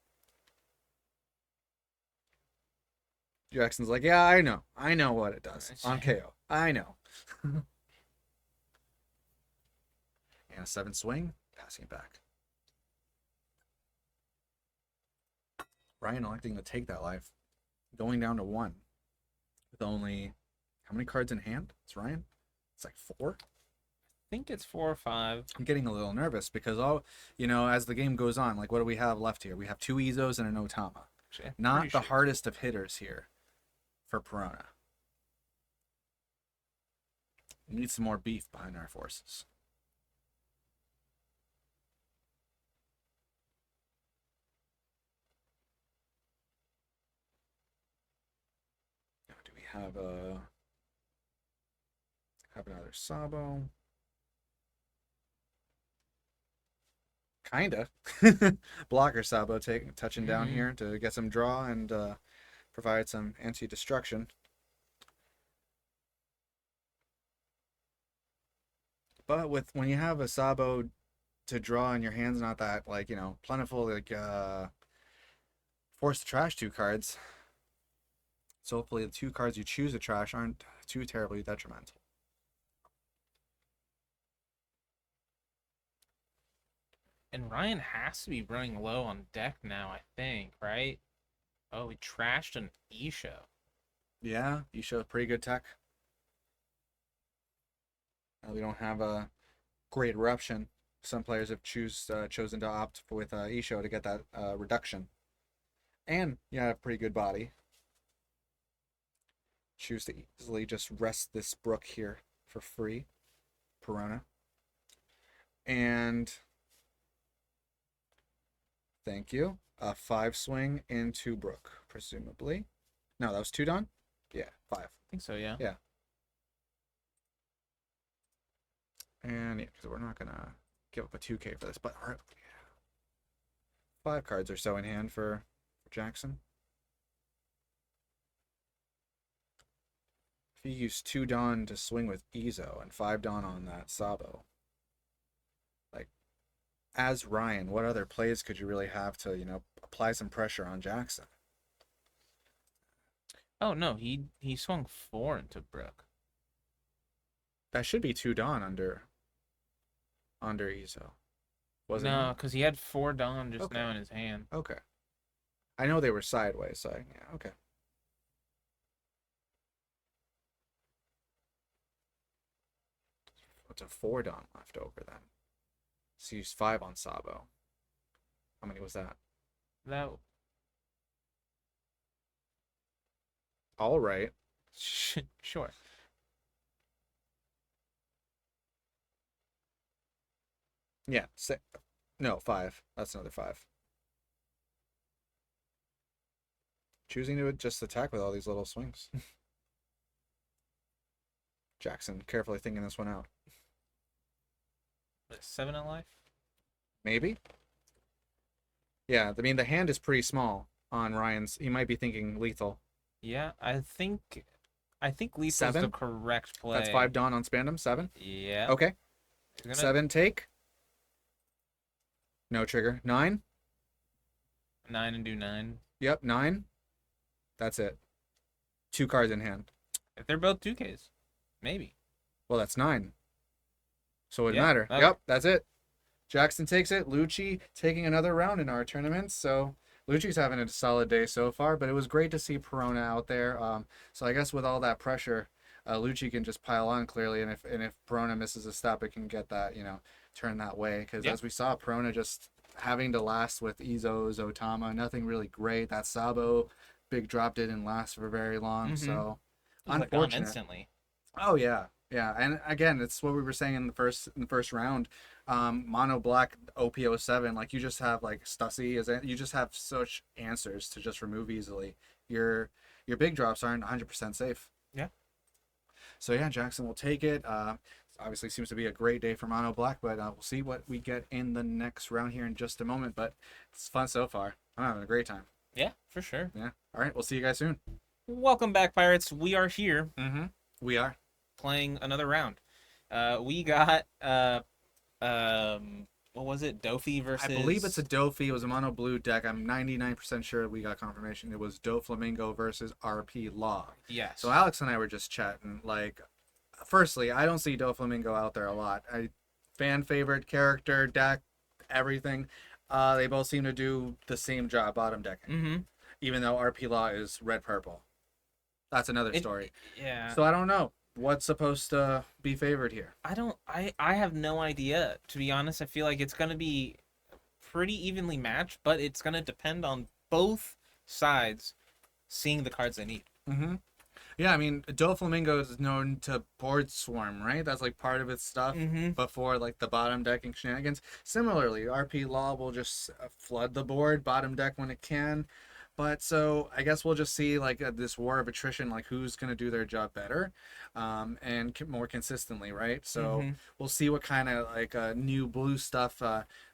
Jackson's like, yeah, I know. I know what it does. On KO. I know. And a 7 swing. Passing it back. Ryan electing to take that life. Going down to 1. With only... How many cards in hand? It's Ryan? It's like 4? I think it's 4 or 5. I'm getting a little nervous because, as the game goes on, like, what do we have left here? We have 2 Izos and an Otama. Not the hardest of hitters here for Perona. We need some more beef behind our forces. Now, do we have another Sabo? Kinda. Blocker Sabo touching down here to get some draw and provide some anti-destruction. But when you have a Sabo to draw and your hand's not that plentiful, force to trash 2 cards. So hopefully the 2 cards you choose to trash aren't too terribly detrimental. And Ryan has to be running low on deck now, I think, right? Oh, he trashed an Isho. Yeah, Isho, pretty good tech. We don't have a great eruption. Some players have chosen to opt with Isho to get that reduction. And you have pretty good body. Choose to easily just rest this Brook here for free. Perona. And... Thank you. A 5 swing into Brook, presumably. No, that was 2 done? Yeah, 5. I think so, yeah. Yeah. And yeah, because we're not going to give up a 2K for this, but 5 cards or so in hand for Jackson. If you use 2 Dawn to swing with Izo and 5 Dawn on that Sabo, as Ryan, what other plays could you really have to, apply some pressure on Jackson? Oh, no, he swung 4 into Brook. That should be 2 Dawn under Izo. Wasn't it? No, because he had 4 Dawn just now in his hand. Okay. I know they were sideways, so yeah, okay. What's a 4 Dawn left over then? So you used 5 on Sabo. How many was that? All right. Sure. Yeah. 5. That's another 5. Choosing to just attack with all these little swings. Jackson carefully thinking this one out. 7 in life? Maybe. Yeah, I mean, the hand is pretty small on Ryan's. He might be thinking lethal. Yeah, I think lethal is 7? the correct play. That's 5 Dawn on Spandam. 7? Yeah. Okay. 7 take. No trigger. 9? 9 and do 9. Yep, 9. That's it. 2 cards in hand. If they're both 2Ks. Maybe. Well, that's 9. So it would Yeah, matter. okay. Yep, that's it. Jackson takes it. Lucci taking another round in our tournament. So Lucci's having a solid day so far, but it was great to see Perona out there. So I guess with all that pressure, Lucci can just pile on clearly, and if Perona misses a step, it can get that, turn that way. Because as we saw, Perona just having to last with Izos, Otama, nothing really great. That Sabo big drop didn't last for very long. So It was, unfortunate. instantly. Oh yeah. Yeah, and again, it's what we were saying in the first round. Mono black OP07, like you just have like Stussy, you just have such answers to just remove easily. Your big drops aren't 100% safe. Yeah. So yeah, Jackson will take it. Obviously seems to be a great day for Mono Black, but we'll see what we get in the next round here in just a moment. But it's fun so far. I'm having a great time. Yeah, for sure. Yeah. All right, we'll see you guys soon. Welcome back, Pirates. We are here Mm-hmm. We are playing another round. We got what was it? Doffy versus. I believe it's a Doffy. It was a mono blue deck. I'm 99% sure we got confirmation. It was Doflamingo versus RP Law. Yes. So Alex and I were just chatting. Like, firstly, I don't see Doflamingo out there a lot. Fan favorite character, deck, everything. They both seem to do the same job bottom decking. Mm-hmm. Even though RP Law is red purple. That's another story. Yeah. So I don't know what's supposed to be favored here. I have no idea, to be honest. I feel like it's going to be pretty evenly matched, but it's going to depend on both sides seeing the cards they need. Mm-hmm. Yeah, I mean, Doflamingo is known to board swarm, right? That's like part of its stuff before like the bottom decking shenanigans. Similarly, RP Law will just flood the board, bottom deck when it can. But so I guess we'll just see like this war of attrition, like who's going to do their job better and more consistently, right? So we'll see what kind of like new blue stuff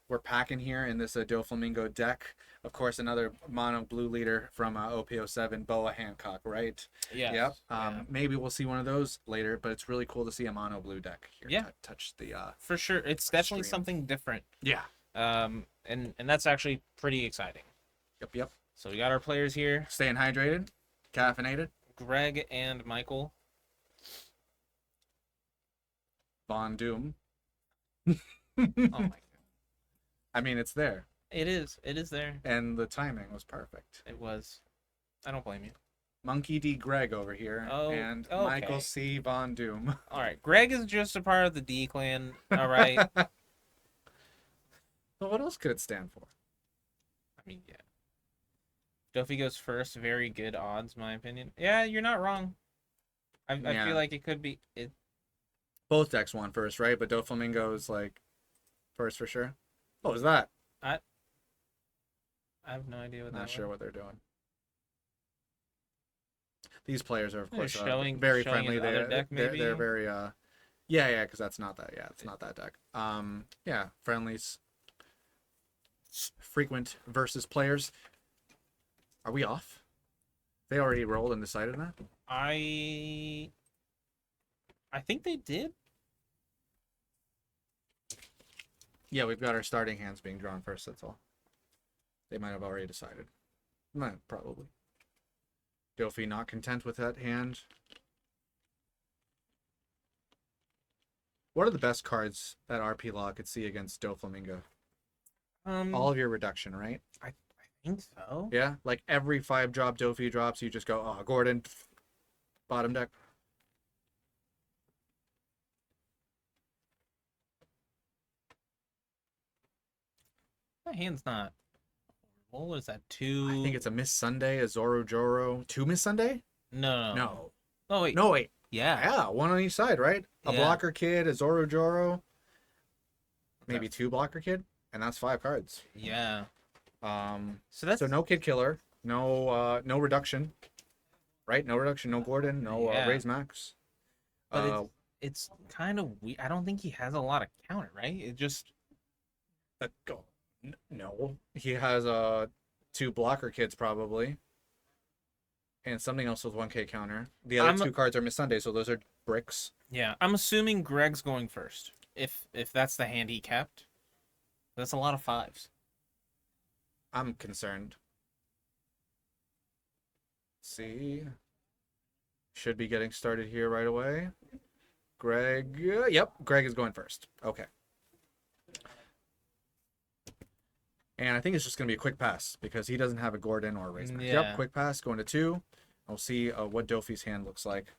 we're packing here in this Doflamingo deck. Of course, another mono blue leader from OP07, Boa Hancock, right? Yeah. Yep. Maybe we'll see one of those later, but it's really cool to see a mono blue deck here. Yeah. Touch the for sure. It's definitely stream. something different. Yeah. And that's actually pretty exciting. Yep. So we got our players here. Staying hydrated, caffeinated. Greg and Michael. Von Doom. Oh my god. I mean, it's there. It is there. And the timing was perfect. It was. I don't blame you. Monkey D. Greg over here. Oh, and okay. Michael C. Von Doom. All right. Greg is just a part of the D clan. All right. Well, what else could it stand for? I mean, yeah. Doffy goes first. Very good odds, my opinion. Yeah, you're not wrong. I feel like it could be it. Both decks won first, right? But Doflamingo is like first for sure. What was that? I have no idea what that Not was. sure what they're doing. These players are of They're course showing very friendly. his other deck, maybe? They're very yeah, because that's not that. Yeah, it's not that deck. Yeah, friendlies. Frequent versus players. Are we off? They already rolled and decided that? I think they did. Yeah, we've got our starting hands being drawn first, that's all. They might have already decided. Probably. Doffy not content with that hand. What are the best cards that RP Law could see against Doflamingo? All of your reduction, right? I think so. Yeah, like every 5-drop Doffy drops, you just go, oh, Gordon, bottom deck. That hand's not. What is that? 2. I think it's a Miss Sunday, a Zoro Joro. 2 Miss Sunday? No. No. Oh wait. No, wait. Yeah. Yeah, one on each side, right? A Yeah. blocker kid, a Zoro Joro. Maybe Okay. 2 blocker kid, and that's 5 cards. Yeah. So that's no kid killer, no reduction, right? No reduction, no Gordon, no Yeah. raise max. But it's kind of weird. I don't think he has a lot of counter, right? It just no, he has 2 blocker kids probably, and something else with 1K counter. The other 2 cards are Miss Sunday, so those are bricks. yeah. I'm assuming Greg's going first. If that's the hand he kept, that's a lot of 5s. I'm concerned. See, should be getting started here right away. Greg, yep, Greg is going first. Okay. And I think it's just going to be a quick pass because he doesn't have a Gordon or a raise max. Yeah. Yep, quick pass, going to 2. We'll see what Doffy's hand looks like.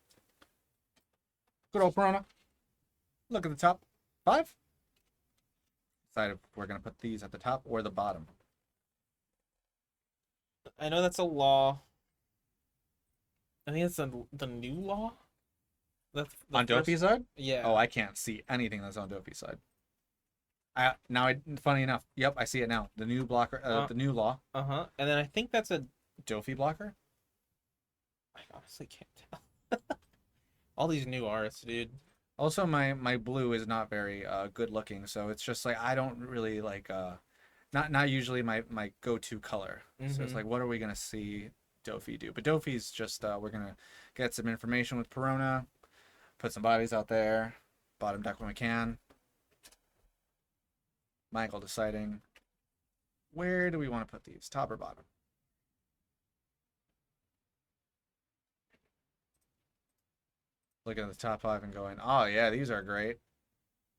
Good old Perona. Look at the top. 5. Decide if we're going to put these at the top or the bottom. I know that's a law. I think it's the new law. On Doffy's side? Yeah. Oh, I can't see anything that's on Doffy's side. Funny enough, yep, I see it now. The new blocker, the new law. And then I think that's a. Doffy blocker? I honestly can't tell. All these new artists, dude. Also, my blue is not very good looking, so it's just like I don't really like not usually my go-to color. So it's like, what are we gonna see Doffy do? But Doffy's just we're gonna get some information with Perona, put some bodies out there, bottom deck when we can. Michael deciding where do we want to put these, top or bottom. Looking at the top 5 and going, oh yeah, these are great,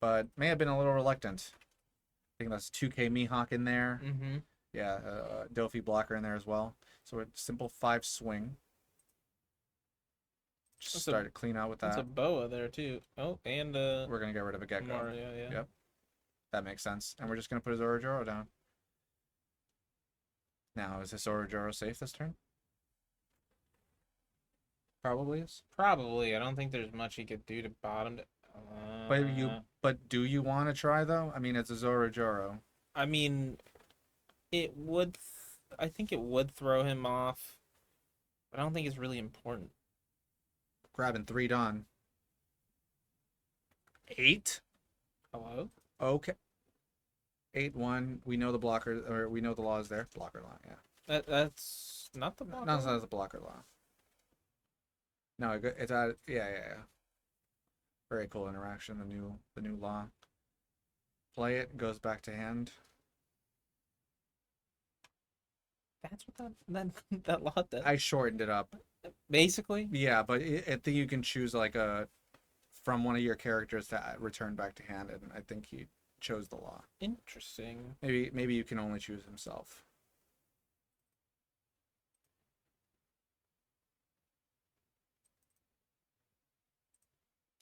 but may have been a little reluctant. I think that's 2K Mihawk in there. Yeah, Doffy blocker in there as well. So a simple 5 swing. Just start to clean out with that. That's a boa there too. Oh, and we're gonna get rid of a Gecko. Moria, yeah. Yep, that makes sense. And we're just gonna put his Orojoro down. Now, is this Orojoro safe this turn? Probably is. Probably. I don't think there's much he could do to bottom. But do you want to try though? I mean, it's a Zorojoro. I mean, it would. I think it would throw him off, but I don't think it's really important. Grabbing 3 done. 8. Hello. Okay. 8-1. We know the blocker, or we know the law is there. Blocker law, yeah. That's not the blocker. No, it's not the blocker law. No, it's at yeah. Very cool interaction. The new law. Play it, goes back to hand. That's what that law does. I shortened it up. Basically. Yeah, but I think you can choose like from one of your characters to return back to hand, and I think he chose the law. Interesting. Maybe you can only choose himself.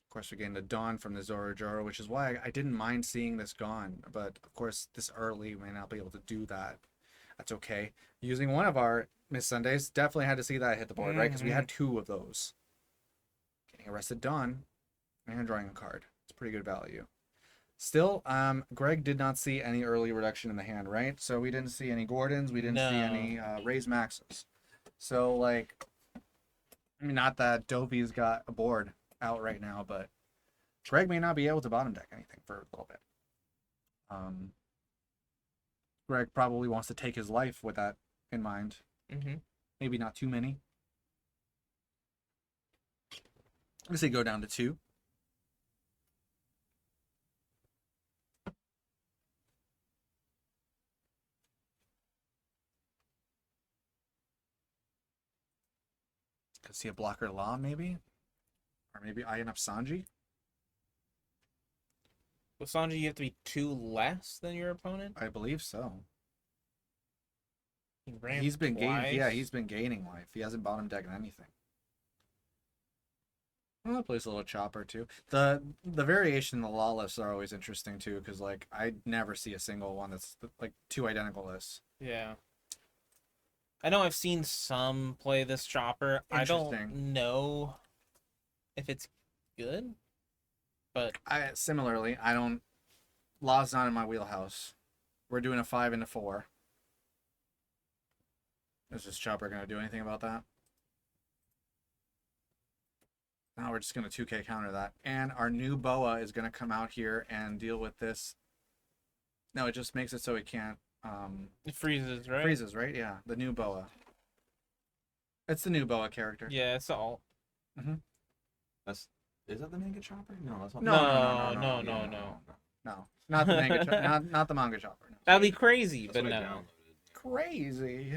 Of course, we're getting the Dawn from the Zorojoro, which is why I didn't mind seeing this gone. But of course, this early we may not be able to do that. That's okay. Using one of our Miss Sundays, definitely had to see that hit the board, right? Because we had 2 of those. Getting arrested Dawn and drawing a card. It's pretty good value. Still, Greg did not see any early reduction in the hand, right? So we didn't see any Gordons. We didn't see any raised maxes. So, like, I mean, not that Doffy's got a board out right now, but Greg may not be able to bottom deck anything for a little bit. Greg probably wants to take his life with that in mind. Maybe not too many. Let's say go down to 2. Could see a blocker law maybe. Or maybe INF Sanji. With Sanji, you have to be 2 less than your opponent? I believe so. He's been gaining. Yeah, he's been gaining life. He hasn't bottom decked anything. Well, plays a little chopper too. The variation in the law lists are always interesting too, because like I never see a single one that's like 2 identical lists. Yeah. I know I've seen some play this chopper. I don't know if it's good, but similarly, I don't. Law's not in my wheelhouse. We're doing a 5 into 4. Is this chopper gonna do anything about that? Now we're just gonna 2K counter that, and our new boa is gonna come out here and deal with this. No, it just makes it so it can't. It freezes, right? Freezes, right? Yeah, the new boa. It's the new boa character. Yeah, it's all. Is that the manga chopper? No, that's not. No, not the manga. not the manga chopper. No. That'd be crazy, That's but what I no. downloaded. Crazy.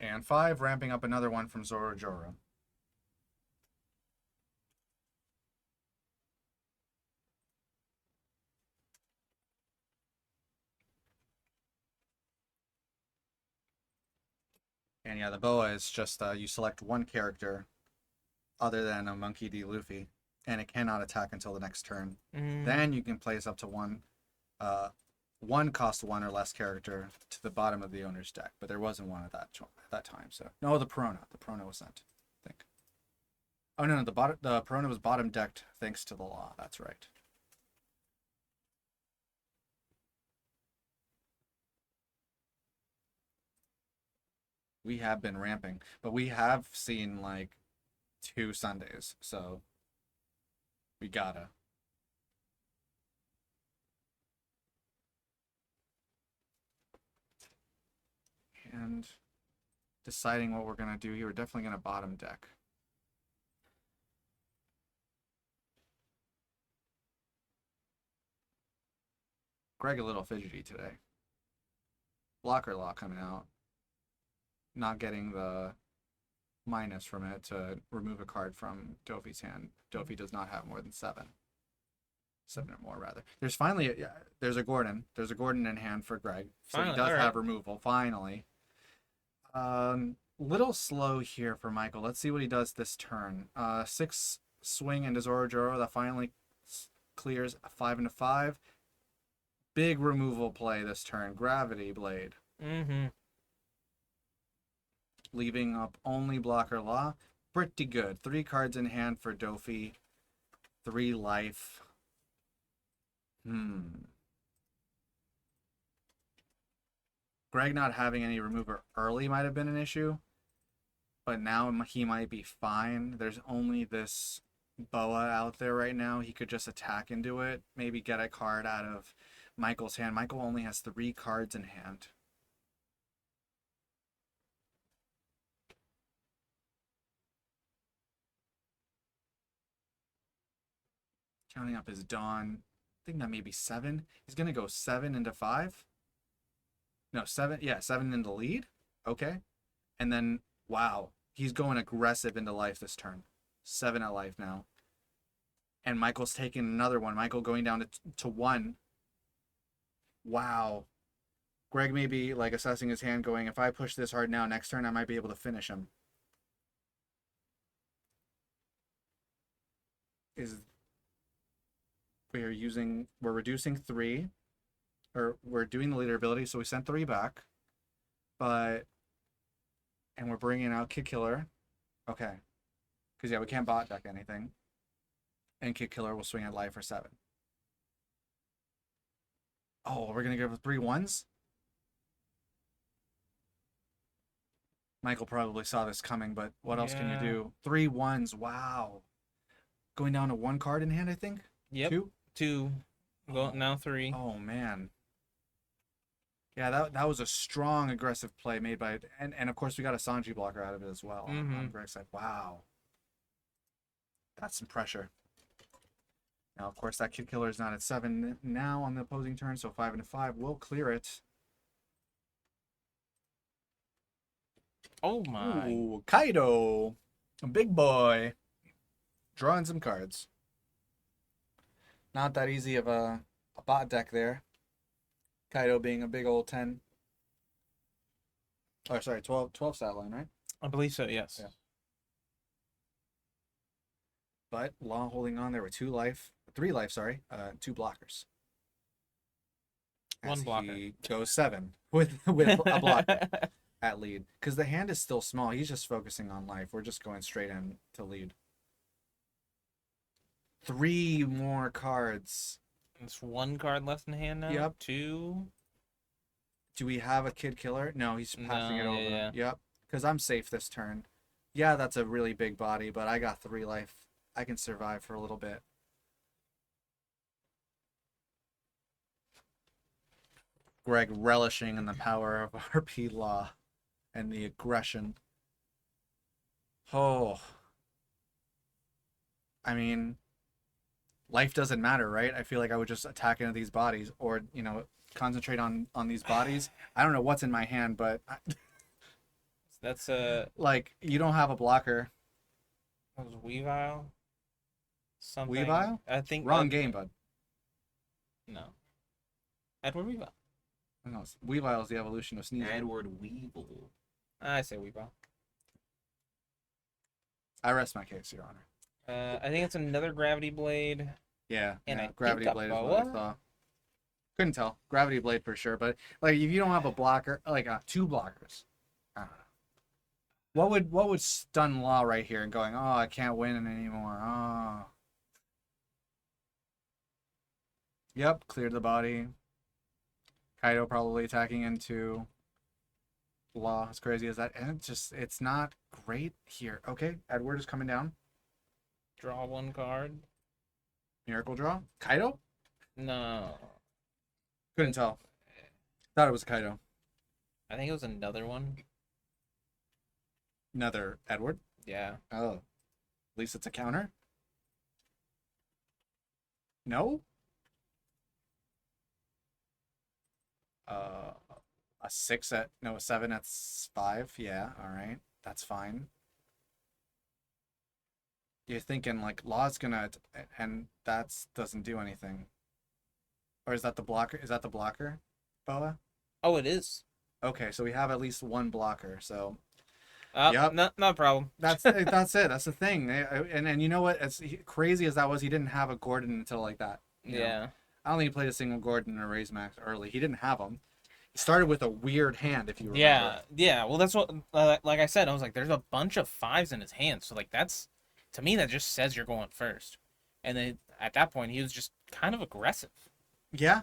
And 5, ramping up another one from Zorojoro. And yeah, the boa is just you select one character other than a Monkey D. Luffy, and it cannot attack until the next turn. Then you can place up to one cost 1 or less character to the bottom of the owner's deck, but there wasn't one at that time. So no, the Perona was sent, I think. Oh no, the Perona was bottom decked thanks to the law. That's right. We have been ramping, but we have seen like 2 Sundays, so we gotta. And deciding what we're gonna do here, we're definitely gonna bottom deck. Greg a little fidgety today. Blocker law coming out. Not getting the minus from it to remove a card from Doffy's hand. Doffy does not have more than 7. 7 or more, rather. There's finally there's a Gordon. There's a Gordon in hand for Greg. So Finally, he does alright. have removal, finally. Little slow here for Michael. Let's see what he does this turn. 6 swing into Zorojoro. That finally clears 5 into 5. Big removal play this turn. Gravity Blade. Mm-hmm. Leaving up only blocker law. Pretty good. 3 cards in hand for Doffy. 3 life. Greg not having any remover early might have been an issue. But now he might be fine. There's only this Boa out there right now. He could just attack into it. Maybe get a card out of Michael's hand. Michael only has 3 cards in hand. Counting up his Dawn. I think that may be 7. He's going to go 7 into 5. No, 7. Yeah, 7 into lead. Okay. And then, wow. He's going aggressive into life this turn. 7 at life now. And Michael's taking another one. Michael going down to 1. Wow. Greg may be like assessing his hand going, if I push this hard now, next turn I might be able to finish him. We're reducing 3, or we're doing the leader ability, so we sent 3 back, and we're bringing out Kid Killer. Okay, because yeah, we can't bot deck anything, and Kid Killer will swing at life for 7. Oh, we're gonna give 3 1s. Michael probably saw this coming, but what else can you do? 3 1s. Wow. Going down to 1 card in hand, I think. Yep. 2. Go now 3. Oh man. Yeah, that was a strong aggressive play made by and of course we got a Sanji blocker out of it as well. On Greg's side. Wow. That's some pressure. Now of course that Kid Killer is not at 7 now on the opposing turn, so 5 into 5 will clear it. Oh my. Ooh, Kaido. A big boy. Drawing some cards. Not that easy of a bot deck there. Kaido being a big old 10. Oh, sorry, 12 stat line, right? I believe so, yes. Yeah. But Law holding on there with 3 life, 2 blockers. 1 blocker. He goes 7 with a blocker at lead. Because the hand is still small. He's just focusing on life. We're just going straight in to lead. 3 more cards. It's 1 card left in hand now. Yep. 2. Do we have a Kid Killer? No, he's passing it over. Yeah. Yep. Because I'm safe this turn. Yeah, that's a really big body, but I got 3 life. I can survive for a little bit. Greg relishing in the power of RP Law and the aggression. Oh. I mean, life doesn't matter, right? I feel like I would just attack into these bodies or, concentrate on these bodies. I don't know what's in my hand, but That's like you don't have a blocker. That was Weavile. Something. Weavile? I think Wrong game, bud. No. Edward Weavile. No, Weavile is the evolution of Sneasel. Edward Weevil. I say Weavile. I rest my case, Your Honor. I think it's another Gravity Blade. Yeah, And yeah, I Gravity think a Blade is what I Boa? saw. Couldn't tell. Gravity Blade for sure, but like if you don't have a blocker, like 2 blockers. I don't know. What would stun Law right here and going, oh, I can't win anymore. Oh. Yep, cleared the body. Kaido probably attacking into Law, as crazy as that. And it's not great here. Okay, Edward is coming down. Draw one card. Miracle draw. Kaido? No. Couldn't tell. Thought it was Kaido. I think it was another one. Another Edward. Yeah. Oh. At least it's a counter. No? A 6 at no, a 7 at 5. Yeah, all right. That's fine. You're thinking like Law's gonna and that's doesn't do anything. Or is that the blocker? Is that the blocker, Boa? Oh, it is. Okay, so we have at least one blocker. So Yep. Yep. No problem. that's it. That's the thing. And you know what? As crazy as that was, he didn't have a Gordon until like that. You know? Yeah. I don't think he played a single Gordon or Raise Max early. He didn't have them. He started with a weird hand, if you remember. Yeah. Well, that's what, like I said, I was like, there's a bunch of 5s in his hand, so like that's, to me, that just says you're going first. And then at that point, he was just kind of aggressive. Yeah.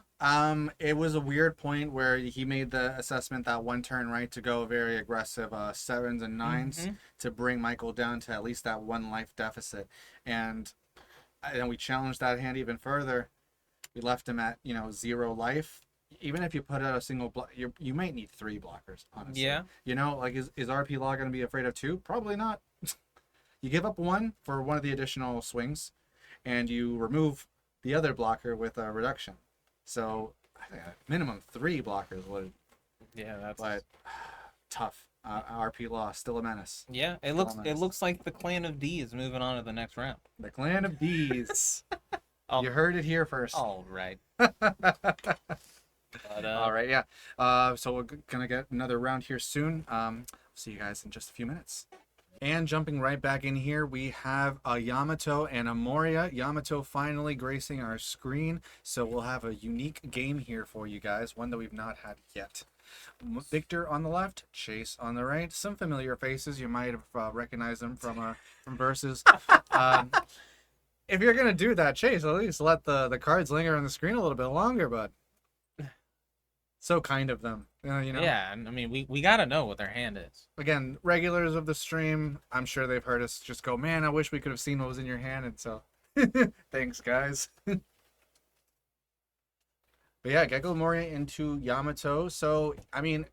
It was a weird point where he made the assessment that one turn right to go very aggressive 7s and 9s to bring Michael down to at least that 1 life deficit. And then we challenged that hand even further. We left him at 0 life. Even if you put out a single block, you might need 3 blockers, honestly. Yeah. Like is RP Law going to be afraid of 2? Probably not. You give up 1 for one of the additional swings, and you remove the other blocker with a reduction. So I think minimum 3 blockers would. Yeah, that's. But tough. RP Law still a menace. Yeah, it looks like the Clan of D is moving on to the next round. The Clan of D's. Oh. You heard it here first. All right. But, All right, yeah. So we're gonna get another round here soon. See you guys in just a few minutes. And jumping right back in here, we have a Yamato and a Moria. Yamato finally gracing our screen, so we'll have a unique game here for you guys, one that we've not had yet. Victor on the left, Chase on the right. Some familiar faces, you might have recognized them from Versus. If you're gonna do that, Chase, at least let the cards linger on the screen a little bit longer, bud. So kind of them, Yeah, I mean, we gotta know what their hand is. Again, regulars of the stream, I'm sure they've heard us just go, man, I wish we could have seen what was in your hand, and so thanks, guys. But yeah, Gecko Moria into Yamato. So, I mean,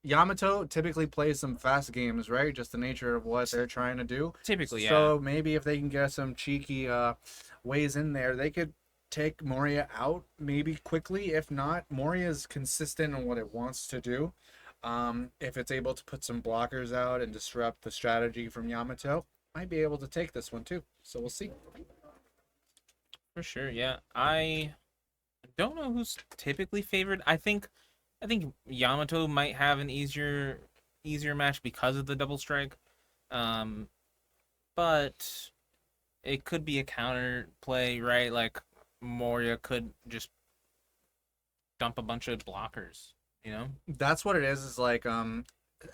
Yamato typically plays some fast games, right? Just the nature of what they're trying to do. Typically, yeah. So maybe if they can get some cheeky ways in there, they could take Moria out maybe quickly. If not, Moria is consistent on what it wants to do. If it's able to put some blockers out and disrupt the strategy from Yamato, might be able to take this one too. So we'll see. For sure, yeah. I don't know who's typically favored. I think Yamato might have an easier match because of the double strike. But it could be a counter play, right? Like Moria could just dump a bunch of blockers, That's what it is like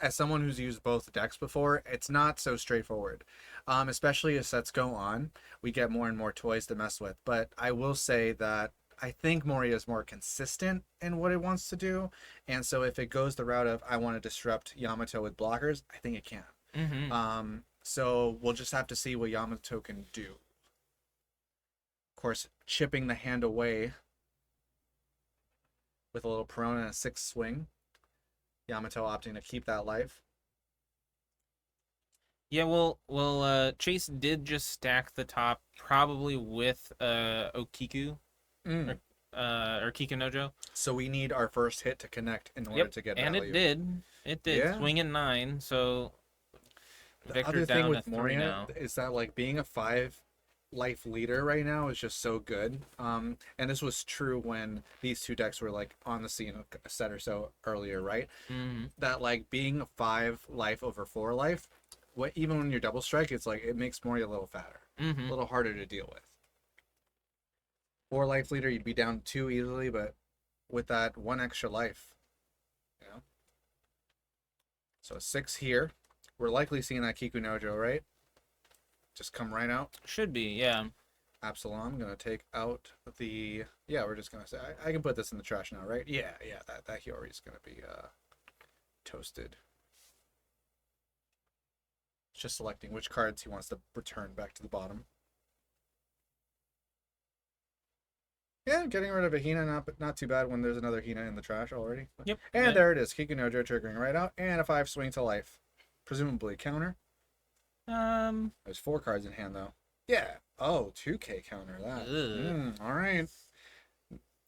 as someone who's used both decks before, it's not so straightforward. Especially as sets go on, we get more and more toys to mess with. But I will say that I think Moria is more consistent in what it wants to do, and so if it goes the route of I want to disrupt Yamato with blockers, I think it can. So we'll just have to see what Yamato can do. Of course, chipping the hand away with a little Perona and a 6 swing. Yamato opting to keep that life. Yeah, well, Chase did just stack the top, probably with Okiku or Kikunojo. So we need our first hit to connect in order to get and value. it did. Yeah. Swing at 9, so The Victor's other thing down with to 3 Moria now. is that like being a 5 life leader right now is just so good. And this was true when these two decks were like on the scene a set or so earlier, right? That like being a 5 life over 4 life, even when you're double strike, it's like it makes Moria a little fatter, a little harder to deal with. 4 life leader, you'd be down 2 easily, but with that 1 extra life, So a 6 here. We're likely seeing that Kikunojo, right? Just come right out. Should be, yeah. Absalom gonna take out the. Yeah, we're just gonna say I can put this in the trash now, right? Yeah, yeah. That Hiyori's gonna be toasted. Just selecting which cards he wants to return back to the bottom. Yeah, getting rid of a Hina, not too bad when there's another Hina in the trash already. Yep. And yeah. there it is, Kikunojo triggering right out, and a 5 swing to life. Presumably counter. There's 4 cards in hand though. Yeah. Oh, 2K counter that. All right.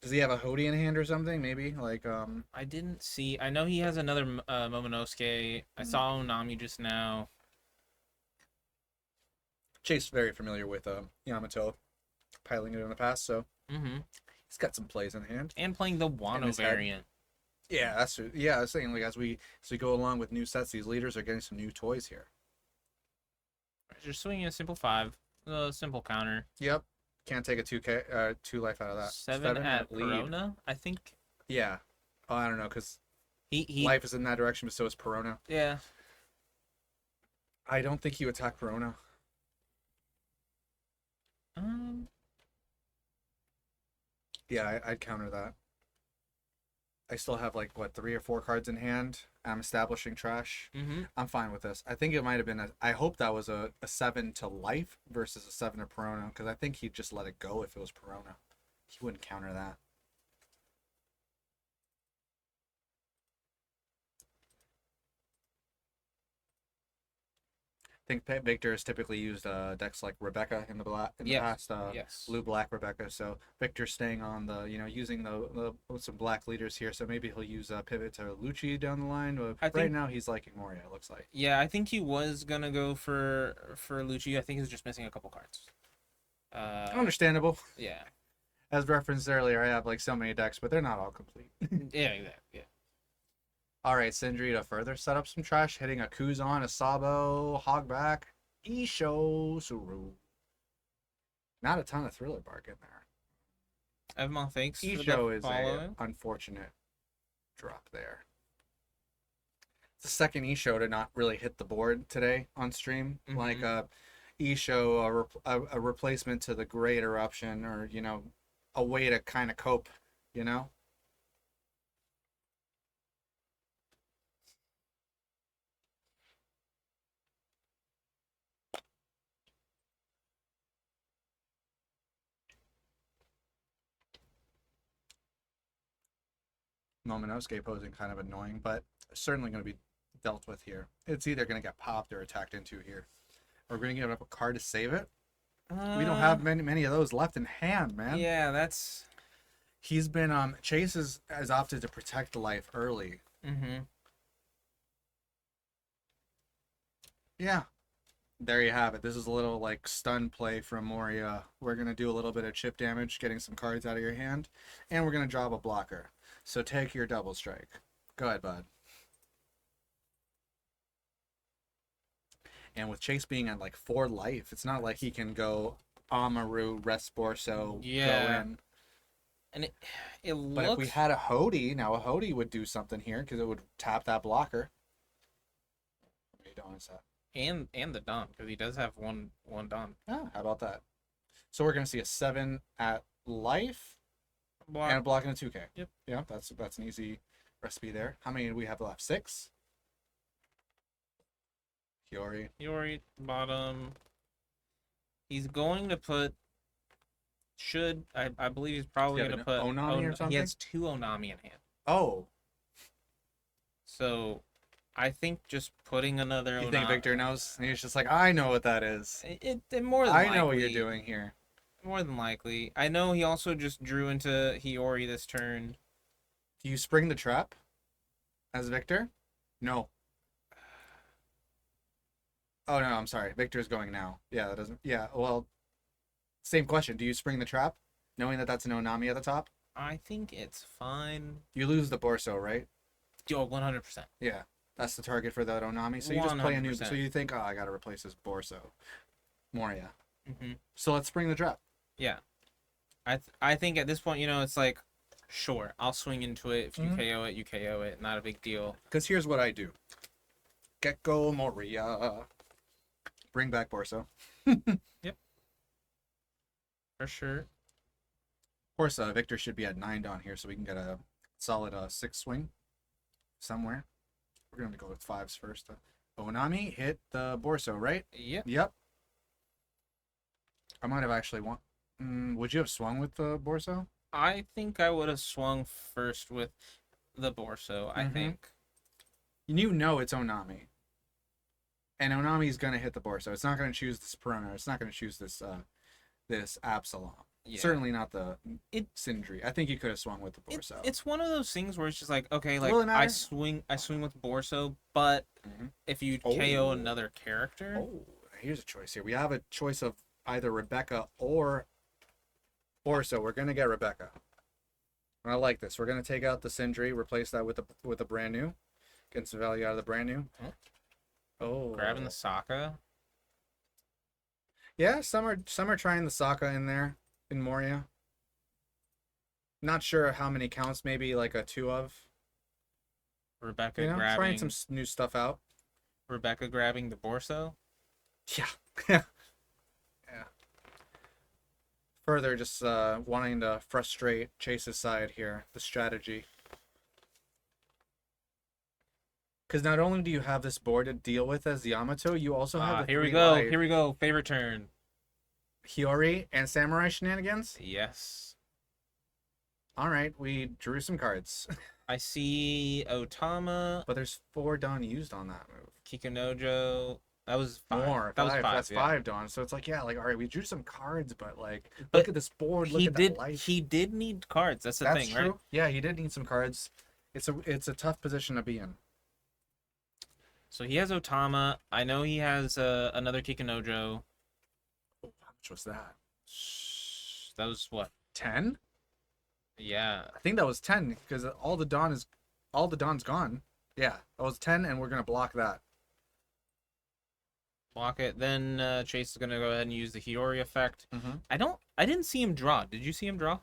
Does he have a Hody in hand or something? Maybe like I didn't see. I know he has another Momonosuke. I saw Onami just now. Chase very familiar with Yamato, piling it in the past, so he's got some plays in hand. And playing the Wano variant. Yeah, I was saying like as we go along with new sets, these leaders are getting some new toys here. Just swinging a simple 5, simple counter. Yep, can't take a 2K 2 life out of that. 7 at Perona, I think. Yeah. Oh, I don't know because he life is in that direction, but so is Perona. Yeah. I don't think you attack Perona. Yeah, I'd counter that. I still have like what 3 or 4 cards in hand. I'm establishing trash. I'm fine with this. I think it might have been I hope that was a 7 to life versus a 7 to Perona because I think he'd just let it go if it was Perona. He wouldn't counter that. I think Victor has typically used decks like Rebecca in the past. Yes. Blue black Rebecca. So Victor's staying on the using the some black leaders here. So maybe he'll use pivot to Lucci down the line. But right now he's liking Moria. It looks like. Yeah, I think he was gonna go for Lucci. I think he's just missing a couple cards. Understandable. Yeah. As referenced earlier, I have like so many decks, but they're not all complete. Yeah, exactly. Yeah. All right, Sindri to further set up some trash, hitting a Kuzan, a Sabo, Hogback, Isho, Suru. Not a ton of Thriller Bark in there. Evmon, thanks. Isho is an unfortunate drop there. It's the second Isho to not really hit the board today on stream. Like Isho, a replacement to the Great Eruption, or a way to kind of cope, Momonosuke posing kind of annoying, but certainly going to be dealt with here. It's either going to get popped or attacked into here. We're going to give up a card to save it. We don't have many of those left in hand, man. Yeah, that's. He's been Chase has opted to protect life early. Yeah. There you have it. This is a little like stun play from Moria. We're going to do a little bit of chip damage, getting some cards out of your hand, and we're going to drop a blocker. So take your double strike. Go ahead, bud. And with Chase being at like 4 life, it's not like he can go Amaru, Resborso, go in. And it looks... But if we had a Hody, now a Hody would do something here because it would tap that blocker. What are you doing, is that? And the Don, because he does have one Don. Ah, how about that? So we're gonna see a 7 at life. And a block and a 2K. Yep. Yeah, that's an easy recipe there. How many do we have left? 6? Hiyori, bottom. He's going to put... I believe he's probably going to put... Onami or something? He has 2 Onami in hand. Oh. So, I think just putting another Onami... You think Victor knows? He's just like, I know what that is. It more than likely. I know what you're doing here. More than likely. I know he also just drew into Hiyori this turn. Do you spring the trap as Victor? No. Oh, no, I'm sorry. Victor's going now. Yeah, that doesn't... Yeah, well, same question. Do you spring the trap, knowing that that's an Onami at the top? I think it's fine. You lose the Borso, right? Yo, 100%. Yeah, that's the target for that Onami. So you just play a new... So you think, oh, I got to replace this Borso. Moria. So let's spring the trap. Yeah. I think at this point, it's like, sure, I'll swing into it. If you KO it, you KO it. Not a big deal. Because here's what I do. Gecko Moria. Bring back Borso. For sure. Of course, Victor should be at 9 down here, so we can get a solid 6 swing somewhere. We're going to go with 5s first. Onami hit the Borso, right? Yep. Yep. I might have actually won. Would you have swung with the Borso? I think I would have swung first with the Borso, I Mhm. think. You know it's Onami. And Onami's going to hit the Borso. It's not going to choose this Perona. It's not going to choose this this Absalom. Yeah. Certainly not the It- Sindri. I think you could have swung with the Borso. It's one of those things where it's just like, okay, like Will it I matter? swing with Borso, but Mhm. if you Oh. KO another character, Oh, here's a choice here. We have a choice of either Rebecca or Borso. We're going to get Rebecca. And I like this. We're going to take out the Sindri, replace that with a brand new. Get some value out of the brand new. Huh? Oh. grabbing the Sokka. Yeah, some are trying the Sokka in there in Moria. Not sure how many counts, maybe like a 2 of. Rebecca You know, grabbing trying some new stuff out. Rebecca grabbing the Borso. Yeah. Yeah. Further, just wanting to frustrate Chase's side here, the strategy. Because not only do you have this board to deal with as Yamato, you also have the Here we 3 go. life Here we go. Favorite turn. Hiyori and Samurai shenanigans. Yes. All right, we drew some cards, I see Otama, but there's 4 done used on that move. Kikunojo. That was 5. More. That was 5. 5. That's yeah. 5 done. So it's like, yeah, like all right, we drew some cards, but like, But look at this board. Look He at did. that life. He did need cards. That's the That's thing, true. right? Yeah, he did need some cards. It's a tough position to be in. So he has Otama. I know he has another Kikunojo. Oh, how much was that? That was what? 10? Yeah. I think that was 10 because all the Don's gone. Yeah, that was 10, and we're gonna block that. Block it. Then Chase is gonna go ahead and use the Hiyori effect. Mm-hmm. I didn't see him draw. Did you see him draw?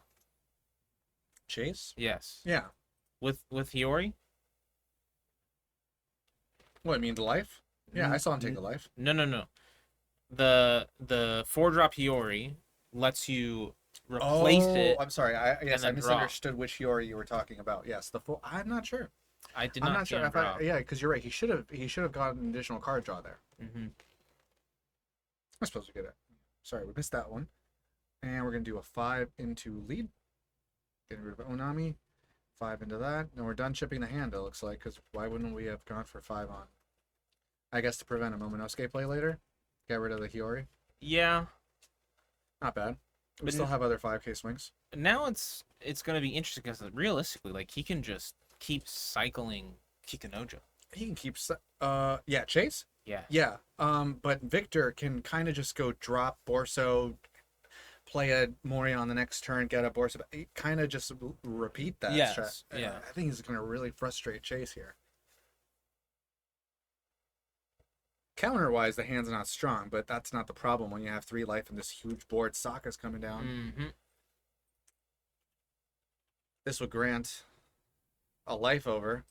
Chase? Yes. Yeah. With Hiyori? What, I mean the life? Yeah, I saw him take the life. No. The 4-drop Hiyori lets you replace it. I'm sorry. I then misunderstood which Hiyori you were talking about. Yes, the full. I'm not sure. I did I'm not not see sure him if draw. yeah, because you're right. He should have gotten an additional card draw there. Mm-hmm. I'm supposed to get it. Sorry, we missed that one. And we're gonna do a 5 into lead. Getting rid of Onami. 5 into that. And we're done chipping the hand, it looks like, because why wouldn't we have gone for 5 on? I guess to prevent a Momonosuke play later. Get rid of the Hiyori. Yeah. Not bad. We But still have other 5k swings. Now it's gonna be interesting because realistically, like he can just keep cycling Kikunojo. He can keep yeah, Chase? Yeah. Yeah. But Victor can kind of just go drop Borso, play a Moria on the next turn, get a Borso. Kind of just repeat that. Yes, yeah. I think he's going to really frustrate Chase here. Counter-wise, the hand's not strong, but that's not the problem when you have 3 life and this huge board. Sokka's coming down. Mm-hmm. This would grant a life over.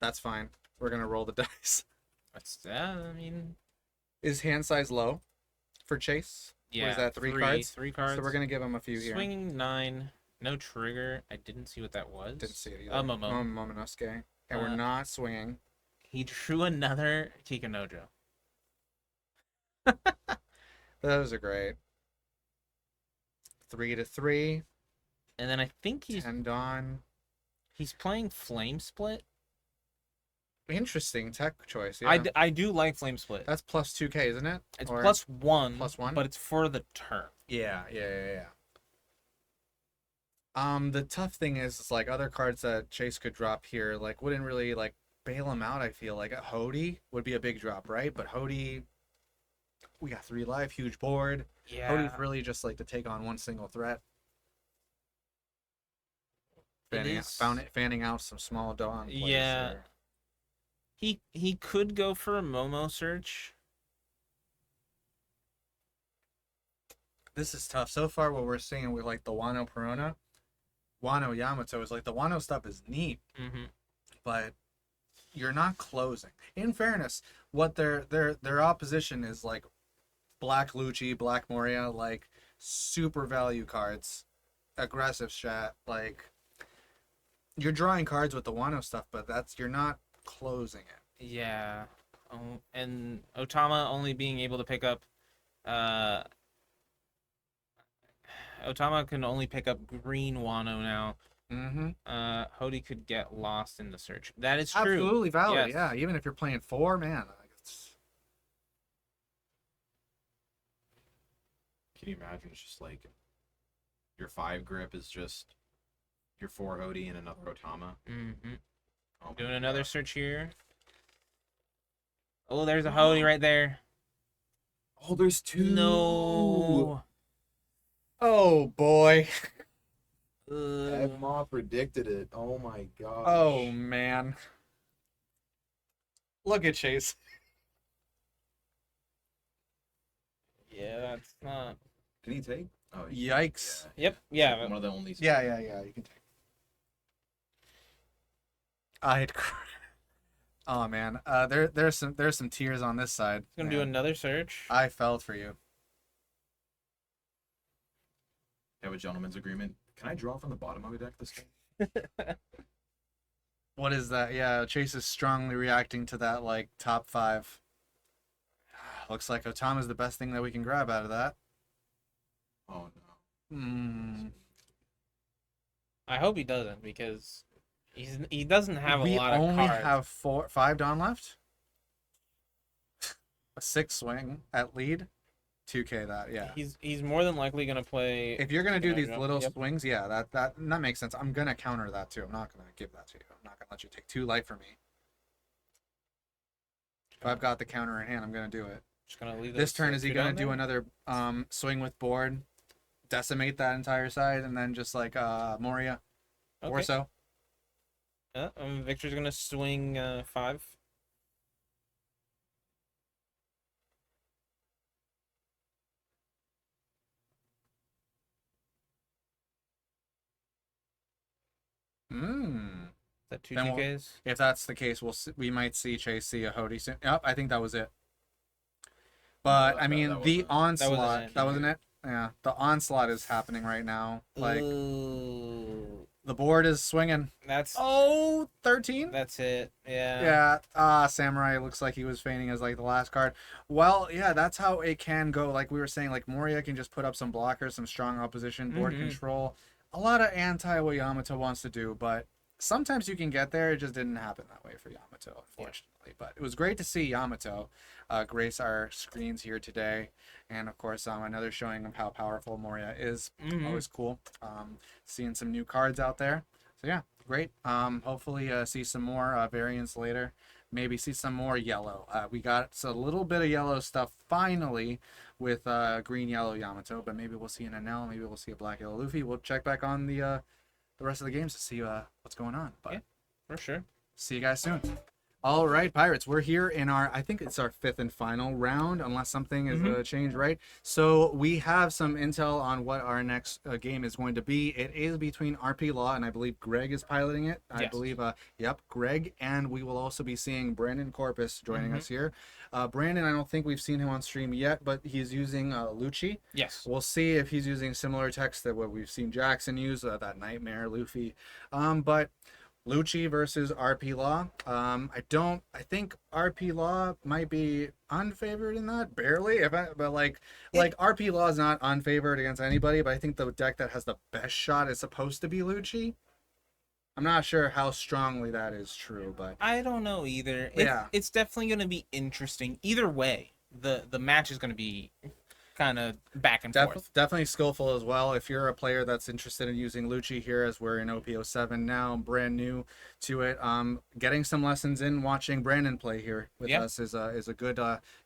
That's fine. We're going to roll the dice. That's I mean, Is hand size low for Chase? yeah. What is that, 3 cards? 3 cards. So we're going to give him a few here. Swinging 9. No trigger. I didn't see what that was. Didn't see it either. Momo. Momonosuke. And we're not swinging. He drew another Kikunojo. Those are great. 3 to 3. And then I think 10 Dawn. he's playing Flame Split. Interesting tech choice. Yeah. I do like Flame Split. That's plus 2k, isn't it? It's Or- +1. +1? But it's for the turn. Yeah. The tough thing is like other cards that Chase could drop here, like wouldn't really like bail him out. I feel like a Hody would be a big drop, right? But Hody, we got 3 life, huge board. Yeah. Hody's really just like to take on one single threat. Fanning out some small Dawn plays Yeah. there. He could go for a Momo search. This is tough. So far, what we're seeing with like the Wano Perona, Wano Yamato is like the Wano stuff is neat, Mm-hmm. but you're not closing. In fairness, what their opposition is like Black Lucci, Black Moria, like super value cards, aggressive strat. Like you're drawing cards with the Wano stuff, but you're not closing it. Yeah. And Otama only being able to pick up uh Otama can only pick up green Wano now. Mm-hmm. Hody could get lost in the search. That is true. Absolutely valid. Yes. Yeah, even if you're playing 4, man. It's... Can you imagine? It's just like your 5 grip is just your 4 Hody and another Otama. Mm-hmm. Oh my Doing another God. search here. Oh, there's a Hody right there. Oh, there's 2. No. Oh boy. Ma predicted it. Oh my god. Oh man. Look at Chase. Yeah, that's not. Did he take? Oh, Yikes. Yep. Yeah. One of the only. Yeah. You can take. I'd. Oh man. There's some tears on this side. He's gonna do man. another search. I felt for you. Have a gentleman's agreement. Can I draw from the bottom of the deck this game? What is that? Yeah, Chase is strongly reacting to that like top 5. Looks like Otama's the best thing that we can grab out of that. Oh no. I hope he doesn't because he doesn't have a We lot of only cards. have 5 Dawn left. A 6 swing at lead. 2K that, yeah. He's more than likely gonna play. If you're gonna do these Yep. little swings, yeah, that makes sense. I'm gonna counter that too. I'm not gonna give that to you. I'm not gonna let you take 2 life from me. If I've got the counter in hand, I'm gonna do it. Just gonna leave This those turn, is he two gonna down do there? another swing with board, decimate that entire side, and then just like Moria or Okay. so? Victor's gonna swing 5. Mm. Is that 2 Then we'll- TKs? If that's the case, we might see Chase see a Hody soon. Yep, I think that was it. But I mean, the onslaught. it. That wasn't it. Yeah, the onslaught is happening right now. Like Ooh, the board is swinging. that's Oh, 13? that's it. Yeah. Samurai looks like he was feigning as like the last card. Well, yeah, that's how it can go. Like we were saying, like Moria can just put up some blockers, some strong opposition, board Mhm. control. A lot of anti what Yamato wants to do, but sometimes you can get there. It just didn't happen that way for Yamato, unfortunately. But it was great to see Yamato grace our screens here today. And of course, another showing of how powerful Moria is. Mhm. Always cool. Seeing some new cards out there. So yeah, great. Hopefully see some more variants later. Maybe see some more yellow. We got a little bit of yellow stuff finally with green yellow Yamato, but maybe we'll see an NL. Maybe we'll see a black yellow Luffy. We'll check back on the rest of the games to see what's going on. But Yeah. For sure. see you guys soon. All right, Pirates, we're here in I think it's our 5th and final round, unless something is changed, right? So we have some intel on what our next game is going to be. It is between RP Law, and I believe Greg is piloting it. I Yes. believe, Greg, and we will also be seeing Brandon Corpus joining us here. Brandon, I don't think we've seen him on stream yet, but he's using Lucci. Yes. We'll see if he's using similar text that what we've seen Jackson use, that Nightmare Luffy. But Lucci versus RP Law. I think RP Law might be unfavored in that, barely. But RP Law is not unfavored against anybody, but I think the deck that has the best shot is supposed to be Lucci. I'm not sure how strongly that is true, but I don't know either. Yeah. It's definitely gonna be interesting. Either way, the match is gonna be kind of back and forth. definitely skillful as well. If you're a player that's interested in using Lucci here, as we're in OP07 now, brand new to it, getting some lessons in watching Brandon play here with us is a good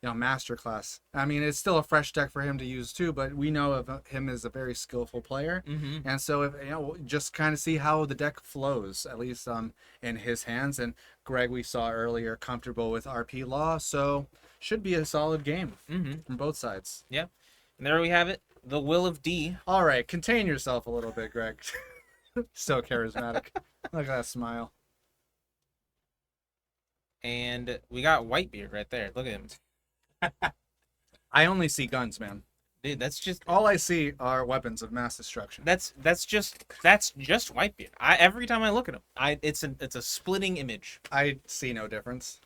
masterclass. I mean, it's still a fresh deck for him to use too, but we know of him as a very skillful player, and so if just kind of see how the deck flows, at least in his hands. And Greg, we saw earlier, comfortable with RP Law, so should be a solid game from both sides. Yeah. And there we have it. The Will of D. All right, contain yourself a little bit, Greg. So charismatic. Look at that smile. And we got Whitebeard right there. Look at him. I only see guns, man. Dude, that's just All I see are weapons of mass destruction. that's just Whitebeard. Every time I look at him, it's a splitting image. I see no difference.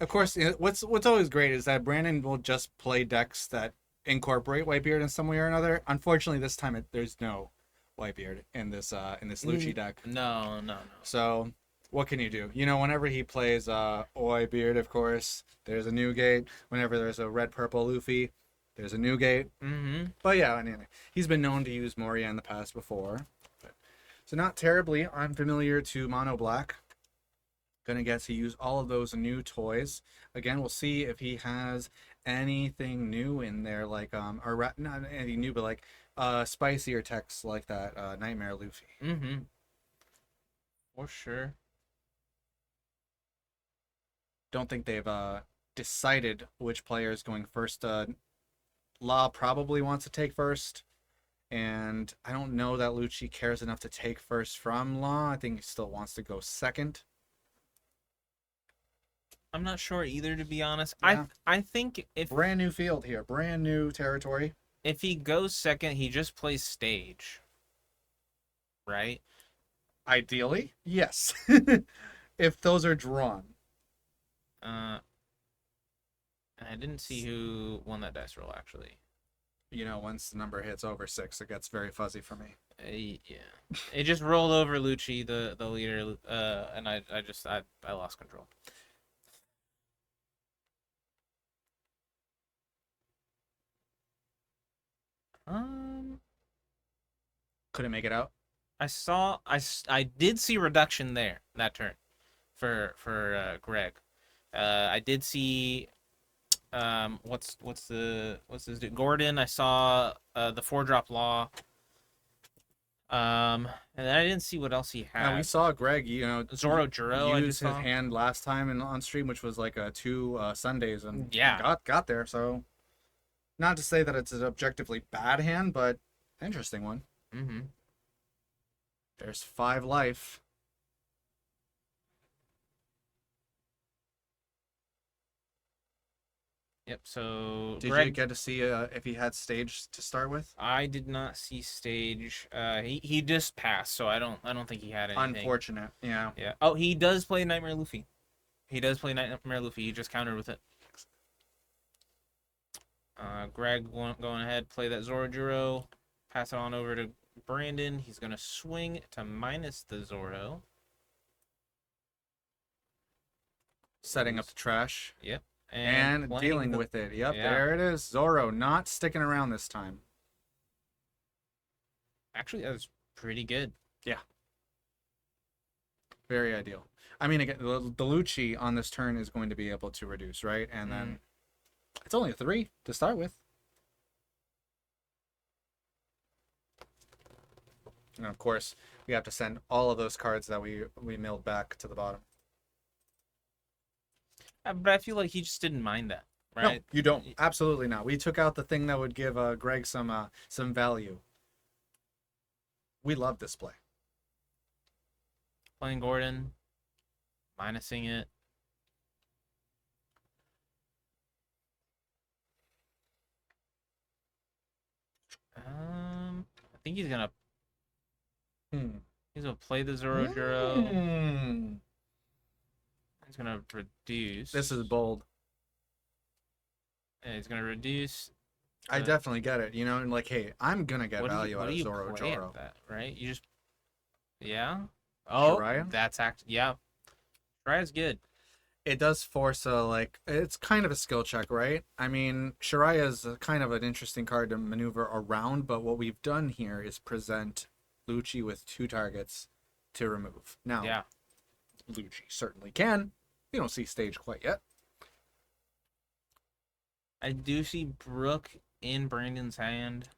Of course, what's always great is that Brandon will just play decks that incorporate Whitebeard in some way or another. Unfortunately, this time there's no Whitebeard in this Lucci deck. No. So what can you do? You know, whenever he plays Whitebeard, of course, there's a new gate. Whenever there's a red purple Luffy, there's a new gate. Mm-hmm. But yeah, anyway, he's been known to use Moria in the past before. So not terribly unfamiliar to Mono Black. Gonna get to use all of those new toys. Again, we'll see if he has anything new in there, like or not anything new, but like spicier texts like that Nightmare Luffy. Mm-hmm. For sure. Don't think they've decided which player is going first. Law probably wants to take first, and I don't know that Lucci cares enough to take first from Law. I think he still wants to go second. I'm not sure either, to be honest. Yeah. I think Brand new field here, brand new territory. if he goes second, he just plays stage. Right? Ideally, yes. If those are drawn. And I didn't see who won that dice roll, actually. You know, once the number hits over 6, it gets very fuzzy for me. Yeah. It just rolled over Lucci, the leader, and I lost control. Couldn't make it out. I did see reduction there that turn for Greg. I did see what's his dude? Gordon. I saw the 4-drop Law. And then I didn't see what else he had. Now, we saw Greg, you know, Zoro Juro. I use just his saw. hand last time on stream, which was like 2 Sundays, and Yeah. got there. So, not to say that it's an objectively bad hand, but interesting one. Mm-hmm. There's 5 life. Yep. So Did Greg, you get to see if he had stage to start with? I did not see stage. He just passed, so I don't think he had anything. Unfortunate. Yeah. Yeah. Oh, he does play Nightmare Luffy. He just countered with it. Greg going ahead, play that Zoro Juro, pass it on over to Brandon. He's gonna swing to minus the Zoro. Setting up the trash. Yep. And playing dealing with it. Yep, Yeah. there it is. Zoro not sticking around this time. Actually, that was pretty good. Very ideal. I mean, again, the Lucci on this turn is going to be able to reduce, right? And then it's only a 3 to start with. And of course, we have to send all of those cards that we milled back to the bottom. But I feel like he just didn't mind that, right? No, you don't. Absolutely not. We took out the thing that would give Greg some value. We love this play. Playing Gordon, minusing it. I think he's gonna play the Zoro Juro. He's gonna reduce. This is bold. Yeah, he's gonna reduce. I definitely get it. You know, and like, hey, I'm gonna get value out of Zoro play Joro. at that, right? You just, yeah. Oh, Shiraya? that's yeah. Shiraya's good. It does force it's kind of a skill check, right? I mean, Shiraya is kind of an interesting card to maneuver around, but what we've done here is present Lucci with 2 targets to remove. Now, Yeah. Lucci certainly can. We don't see stage quite yet. I do see Brooke in Brandon's hand.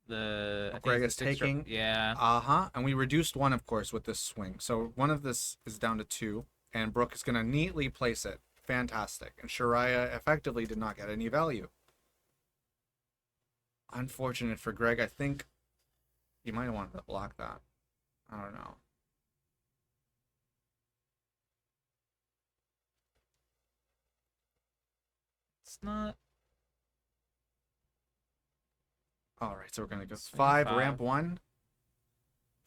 I think Greg it's is the 6-drop. taking. Yeah. And we reduced 1, of course, with this swing. So one of this is down to 2, and Brooke is going to neatly place it. Fantastic. And Shiraya effectively did not get any value. Unfortunate for Greg. I think he might have wanted to block that. I don't know. It's not. All right, so we're gonna go Swing 5 5. ramp 1,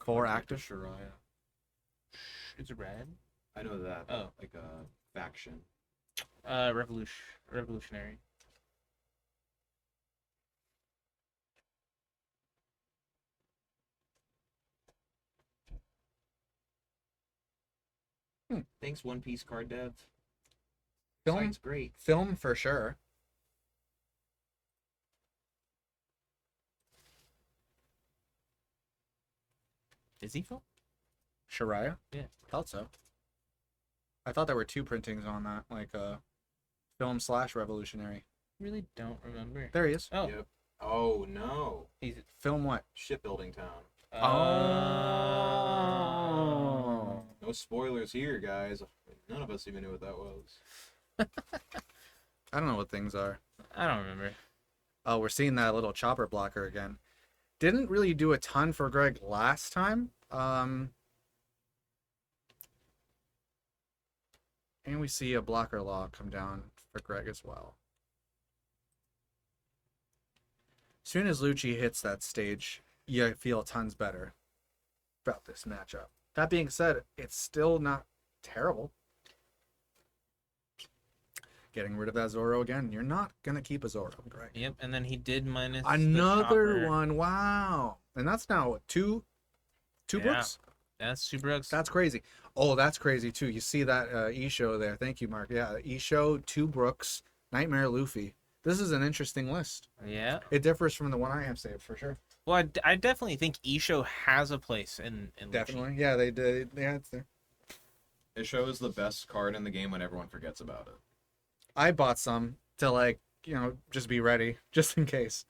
4 Like active. Shariah. It's red. I know that. Oh. Like a faction. Revolutionary. Thanks, One Piece card dev. Film, Site's great. film for sure. Is he full? Shariah? Yeah. Thought so. I thought there were 2 printings on that, like film / revolutionary. Really don't remember. There he is. Oh, Yep. Oh no. he's. Film what? Shipbuilding town. Oh. No spoilers here, guys. None of us even knew what that was. I don't know what things are. I don't remember. Oh, we're seeing that little chopper blocker again. Didn't really do a ton for Greg last time. And we see a blocker law come down for Greg as well. As soon as Lucci hits that stage, you feel tons better about this matchup. That being said, it's still not terrible. Getting rid of that Zoro again. You're not going to keep a Zoro, Greg. Yep, and then he did minus the Another chopper. one. Wow. And that's now what, two Yeah. books? That's two brooks. That's crazy. Oh, that's crazy too. You see that E-show there. Thank you, Mark. Yeah, E-show, 2 Brooks, Nightmare Luffy. This is an interesting list. Yeah. It differs from the one I have saved for sure. Well, I definitely think Isho has a place in Lucci. Definitely. Yeah, they did. Yeah, it's there. It shows the best card in the game when everyone forgets about it. I bought some to just be ready, just in case.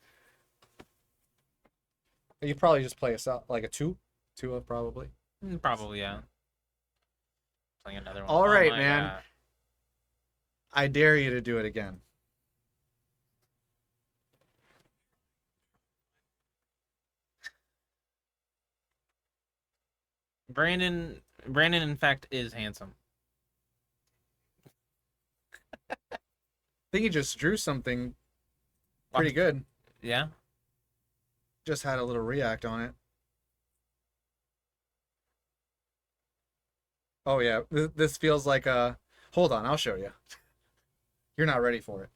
You probably just play like a 2 of probably. Probably, yeah. Playing another one. All Oh right, my man. God. I dare you to do it again. Brandon, in fact, is handsome. I think he just drew something pretty good. Yeah. Just had a little react on it. Oh yeah, this feels like a. Hold on, I'll show you. You're not ready for it.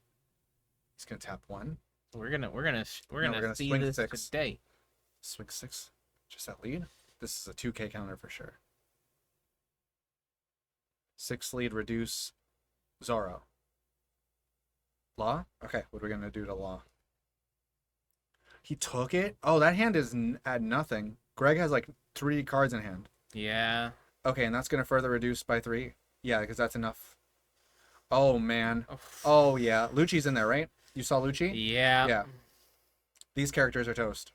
He's gonna tap 1, We're gonna we're gonna see swing this 6. today. swing 6. Just that lead. This is a 2K counter for sure. 6 lead, reduce Zoro. Law? Okay, what are we gonna do to Law? He took it? Oh, that hand is at nothing. Greg has like 3 cards in hand. Yeah. Okay, and that's gonna further reduce by 3. Yeah, because that's enough. Oh man. Oh, Oh yeah, Lucci's in there, right? You saw Lucci? yeah. Yeah. These characters are toast.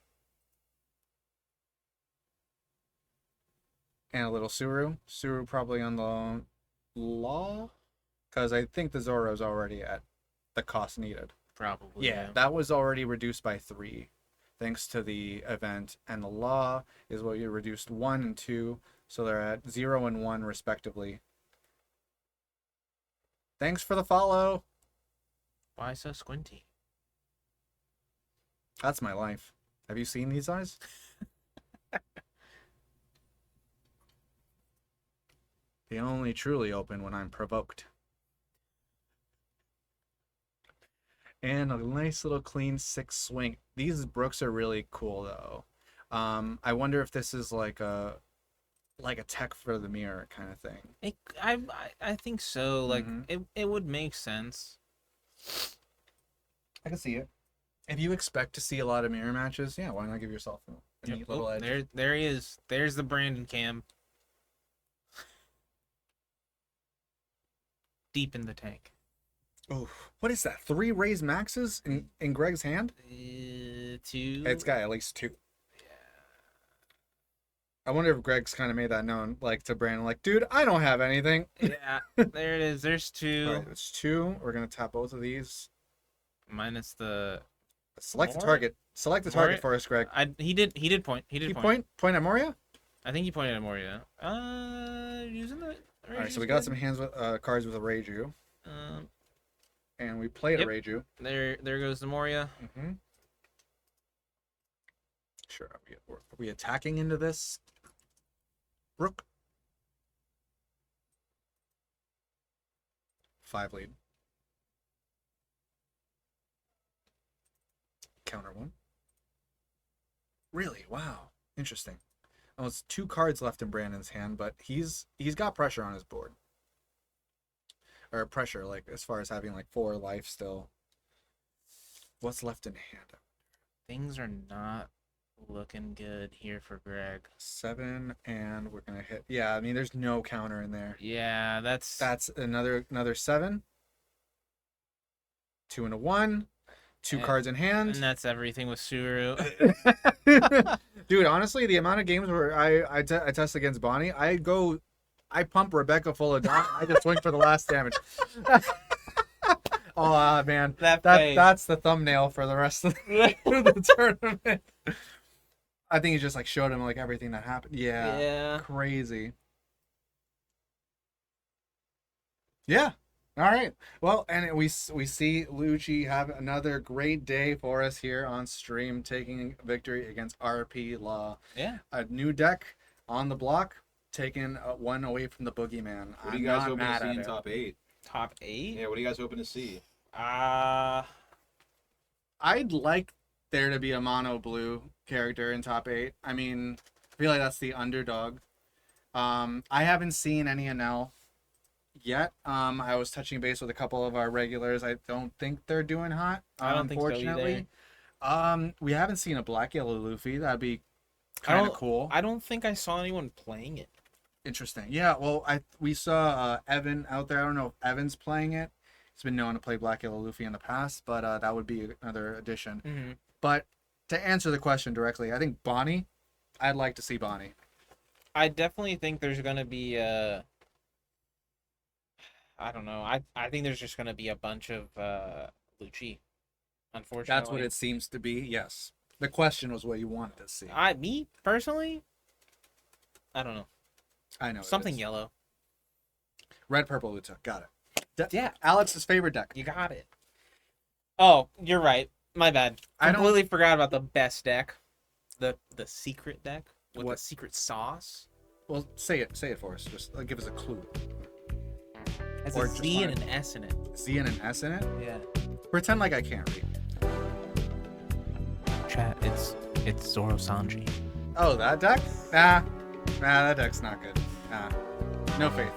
And a little Suru. Suru probably on the Law? Because I think the Zoro's already at the cost needed. Probably. Yeah, that was already reduced by 3 thanks to the event. And the Law is what you reduced 1 and 2. So they're at 0 and 1 respectively. Thanks for the follow. Why so squinty? That's my life. Have you seen these eyes? They only truly open when I'm provoked. And a nice little clean 6 swing. These Brooks are really cool though. I wonder if this is like a tech for the mirror kind of thing. I think so. Like Mhm. it would make sense. I can see it. If you expect to see a lot of mirror matches, yeah, why not give yourself a neat little Oh, edge? there he is. There's the Brandon cam. Deep in the tank. Oh, what is that? 3 raised maxes in Greg's hand? 2. It's got at least 2. I wonder if Greg's kind of made that known, like to Brandon, like, dude, I don't have anything. Yeah, there it is. There's 2. All right, it's 2. We're gonna tap both of these. Minus the. Select the Moria? target. Select the target Moria? for us, Greg. He did point. He did You point. point at Moria. I think he pointed at Moria. Using the. All right, so we got some hands with cards with a Reiju, And we played Yep. a Reiju. There goes the Moria. Mm-hmm. Sure. Are we attacking into this? Rook. 5 lead. Counter 1. Really? Wow. Interesting. Oh, it's 2 cards left in Brandon's hand, but he's got pressure on his board. Or pressure, like as far as having like 4 life still. What's left in hand? Things are not looking good here for Greg. 7, and we're gonna hit. Yeah, I mean, there's no counter in there. Yeah, that's Another 7. 2 and a 1. 2 And- cards in hand. and that's everything with Suru. Dude, honestly, the amount of games where I test against Bonnie, I pump Rebecca full of dot. I just swing for the last damage. Oh man, that's the thumbnail for the rest of the tournament. I think he just like showed him like everything that happened. Yeah. Crazy. Yeah. All right. Well, and we see Lucci have another great day for us here on stream, taking victory against RP Law. Yeah. A new deck on the block, taking 1 away from the boogeyman. What do you guys hoping to see in top 8? Top 8? Yeah, what do you guys hoping to see? I'd like there to be a mono blue character in top 8. I mean, I feel like that's the underdog. I haven't seen any NL yet. I was touching base with a couple of our regulars. I don't think they're doing hot. I don't think so unfortunately. We haven't seen a black yellow Luffy. That'd be I kind of don't- cool. I don't think I saw anyone playing it. Interesting. Yeah. Well, we saw Evan out there. I don't know if Evan's playing it. He's been known to play black yellow Luffy in the past, but that would be another addition. Mm-hmm. But to answer the question directly, I think Bonnie. I'd like to see Bonnie. I definitely think there's gonna be I don't know. I think there's just gonna be a bunch of Lucci. Unfortunately, That's what it seems to be. Yes. The question was what you wanted to see. Me personally, I don't know. I know. Something it is. yellow. Red, purple, Uta. Got it. Yeah. Alex's favorite deck. You got it. Oh, you're right. My bad. I don't- Completely forgot about the best deck, the secret deck with What? the secret sauce. Well, say it for us. Just give us a clue. Has Or a just Z and one. an S in it. Z and an S in it. Yeah. Pretend like I can't read. Chat. It's Zoro Sanji. Oh, that deck? Nah, that deck's not good. Nah, no faith.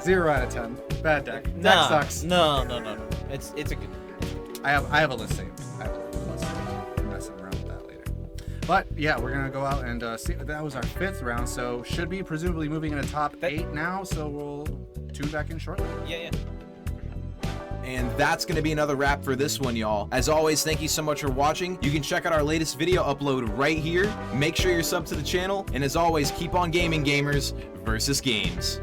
0 out of 10. Bad deck. Deck sucks. No. It's a good. I have a list saved. I'm messing around with that later. But yeah, we're gonna go out and see. That was our 5th round, so should be presumably moving into top 8 now. So we'll tune back in shortly. Yeah. And that's going to be another wrap for this one, y'all. As always, thank you so much for watching. You can check out our latest video upload right here. Make sure you're subbed to the channel. And as always, keep on gaming, gamers versus games.